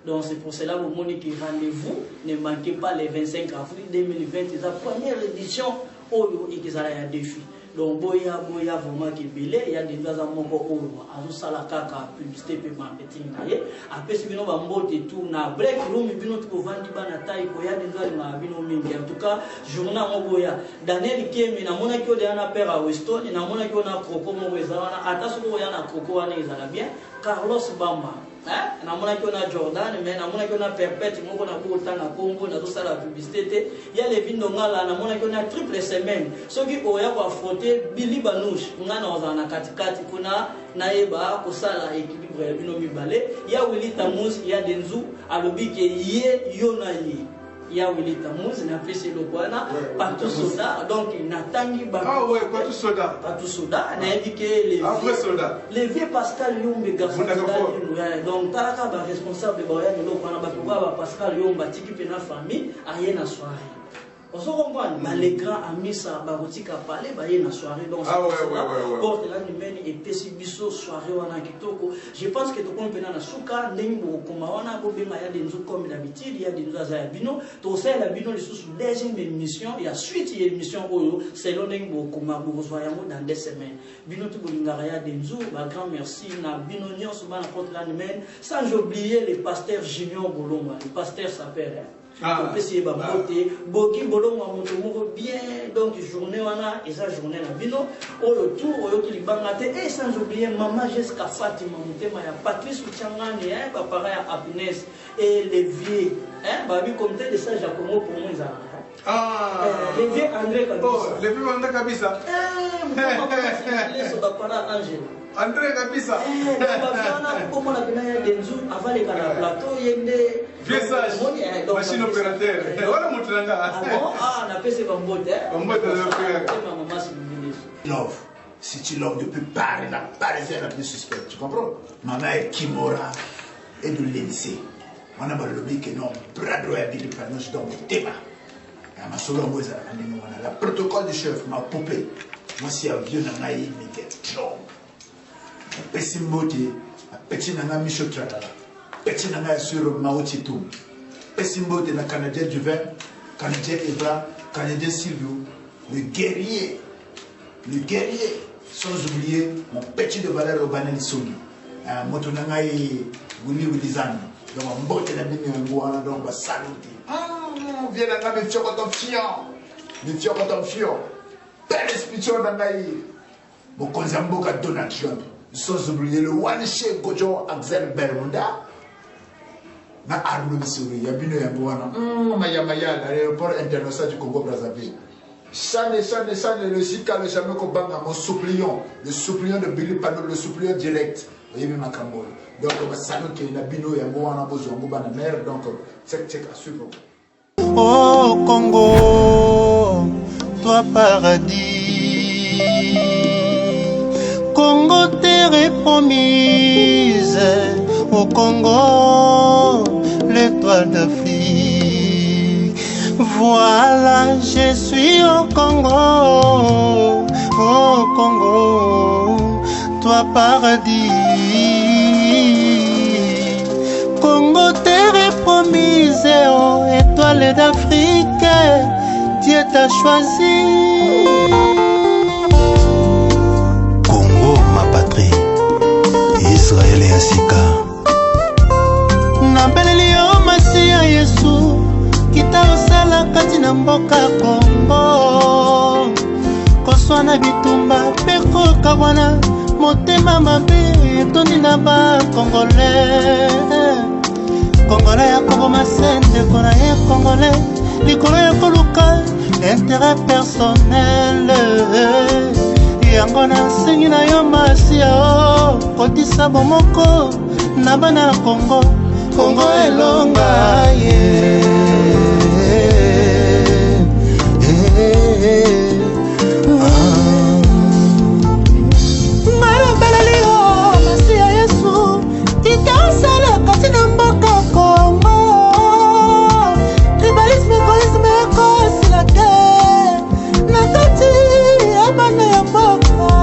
Donc c'est pour cela que Monique rendez-vous ne manquez pas les 25 avril 2020 c'est la première édition oyo ekizala ya défi. Donc boya vraiment qui belé il y a des gens moko oyo azosala kaka publicité pe marketing naye après si bino ba mbote tout na break room bino to vandi bana taille ko ya des gens na bino mingi en tout cas journal moboya Daniel Kemi na mona ki o de na père à Weston na mona ki o na Croco mo ezala na ata so ya na Croco wana ezala bien Carlos Bamba na mona ki o na Jordan mais na mona ki o na Perpète moko na bota na Congo na to sala publicité ya le vindo ngala na mona ki o na triple semaine soki o ya ko affronter Billy Banouche ngana ozana katikati kuna naeba kosala équilibre bino mibale ya Willy Tamous ya Denzu alobi ke ye yona ye ya Willy Tamous na pese lokwana partout soda donc natangi ba partout soda na indiqué les vrais soldats les vieux Pascal Yombe garçon donc talaka ba responsable ba ya lokwana ba ba Pascal Yomba tiki pe na famille rien na soirée. On se comprend, les grands amis, ça, barotika parler, bah y a une soirée, donc porte là numéro et pessibiso soirée on a kitoko. Je pense que tout le monde peut na suka, n'importe comment on a beau bien des nous comme d'habitude, il y a des nous à bino, tout ça la bino les sous deuxième émission, il y a suite il y a émission oyo, c'est l'on n'importe comment vous voyez dans 2 semaines. Bino tout bolingara des nous, bah grand merci na bino nyon souvent la porte là numéro, sans oublier les pasteurs Junior Bolonga, les pasteurs s'appellent. On peut essayer de boki bolongo moto bien donc journée wana eza journée na bino oyo tout oyo kilibangate et sans oublier maman Jessica Fatima mutema ya Patrice Uchangani ba para ya Happiness et les vieux babi comité de ça Jacomo pour moi ça les vieux André Kabisa les vieux André Kabisa les ba para Angela André Kabisa comment la bina ya Denzu avant les canaux plateau yende Viessage, machine opérateur. Voilà mon tranga. On appelle ça Bambote. Love. Si tu love depuis Paris, n'a pas les faire la plus suspecte. Tu comprends? Maman est Kimora et de l'Élysée. On a lobby que non, Brado et Billy Panoche dans mon thème. Ma solo moisa la protocole du chef m'a poupé. Moi si un vieux n'a pas eu mais trop. Pessimbote, petit n'a pas mis sur Tralala. Petit nanga sur Mao Tse-tung. Pessimbo de la Canadien du vin, Canadien Evra, Canadien Silvio, le guerrier, sans oublier mon petit de valeur Obanel Sogi. Motonanga et Willy Zan. Donc on botte la mine en donc on va saluter. Viens là, mais tu as ton fion. Bel esprit d'Angaï. Mon Konzambo à Donald Trump. Sans oublier le One Shake Gojo Axel Bermuda. Na arme misuri ya bino ya bwana maya l'aéroport international du Congo Brazzaville chane le sika le jamais ko banga mon suppliant le suppliant de Billy Pano le suppliant direct yebi makambo donc on va saluer na bino ya bwana bozo ngoba na mer donc check à suivre. Oh Congo toi paradis Congo terre promise au Congo, l'étoile d'Afrique. Voilà, je suis au Congo, toi paradis. Congo, terre promise, oh, étoile d'Afrique, Dieu t'a choisi. Congo, ma patrie, Israël et Asika. Nambeleli yo Masia Yesu kita osala kati na mboka Kongo koswana bitumba pe kokabwana motema mabe etoni na bakongolais ya koboma sende kona ye congolais likolo ya koluka intérêt personnel yango nasengi na yo Masia kotisa bomoko na bana Kongo Congo elonga Malabeleli yo Masia Yesu Tikasala kati na mboka Congo Tribalisme egoisme ekosila te Na kati ya bana ya mboka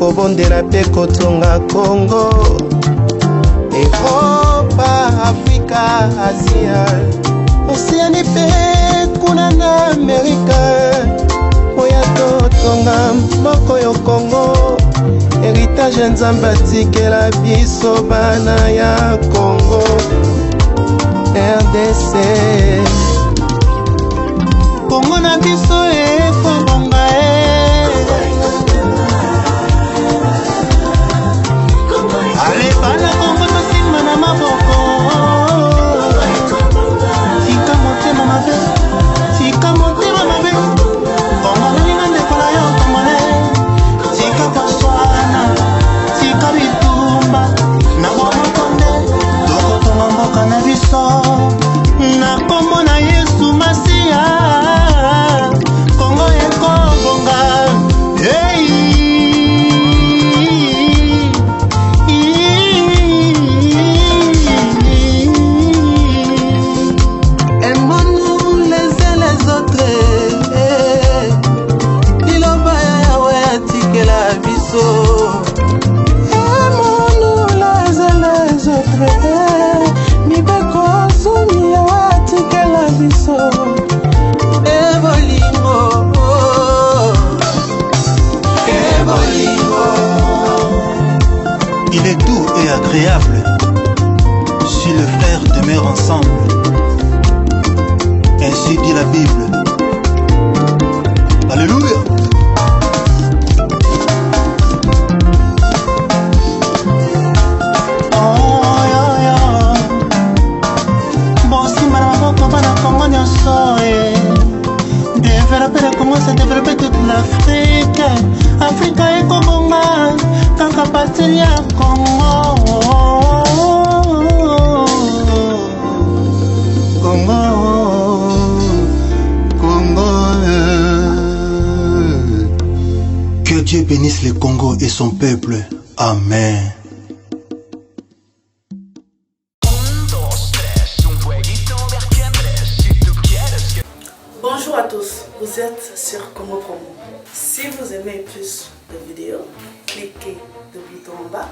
kobondela mpe kotonga Congo, Europa, Afrika, Asia, Oceanie mpe kuna na Amerika. Oya totonga moko yo Congo, héritage nzambe atikela biso bana ya Congo, RDC. Congo na biso ekobonga ale bana Congo tosimba na maboko, tika motema mabe, tika motema mabe. Congo nalinga ndekola yo Congolais, tika koswana, tika bitumba na bomokonde, tokotonga mboka na biso na kombo na Yesu Masiya. Congo ekobonga aimons-nous les uns les autres, liloba ya Yawe atikela biso. Aimons-nous les uns les autres, mibeko zoni Yawe atikela biso. Ebolingo, ebolingo. Il est doux et agréable si les frères demeurent ensemble. Ainsi dit la Bible. Alléluia. Bosimba na maboko bana Congo nyonso développer le Congo, c'est développer toute l'Afrique. Afrika ekobonga kaka parti ya Congo. Que Dieu bénisse le Congo et son peuple. Amen. Bonjour à tous, vous êtes sur Congo Promo. Si vous aimez plus de vidéos, cliquez le bouton en bas,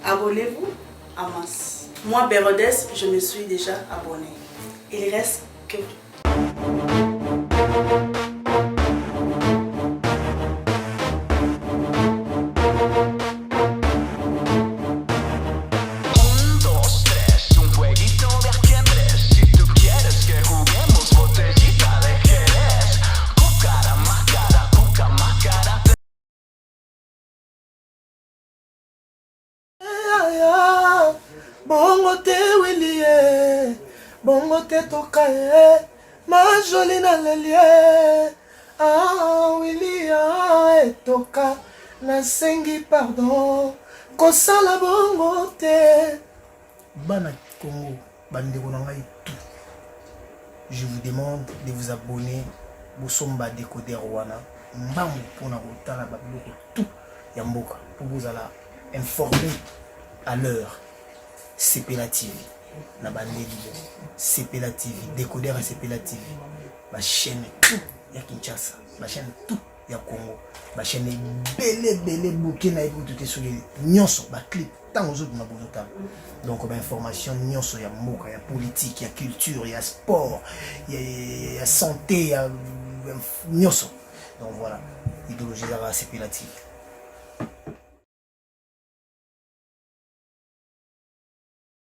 abonnez-vous en masse. Moi, Bérodès, je me suis déjà abonné. Il reste que bongo te Willie, bongo te tokaye, ma jolie na lelie. Ah Willie etoka, na sengi pardon, kosala bongo te. Bana Congo, bandeko na ngai tout. Je vous demande de vous abonner Bosomba Décodeur wana, mbangu pona kotala babiloko tout ya mboka pour vous alla informer à l'heure. CPLA TV, CPLA TV, Décodeur et CPLA TV, ma chaîne tout ya Kinshasa, ma chaîne tout ya Congo, ma chaîne belé bouquet na tout est sur les nyonso, ma clip tant aux autres ma bonne. Donc ma information nyonso ya mboka, ya politique, ya culture, ya sport, ya santé, ya nyonso. Donc voilà, idéologie la CPLA TV.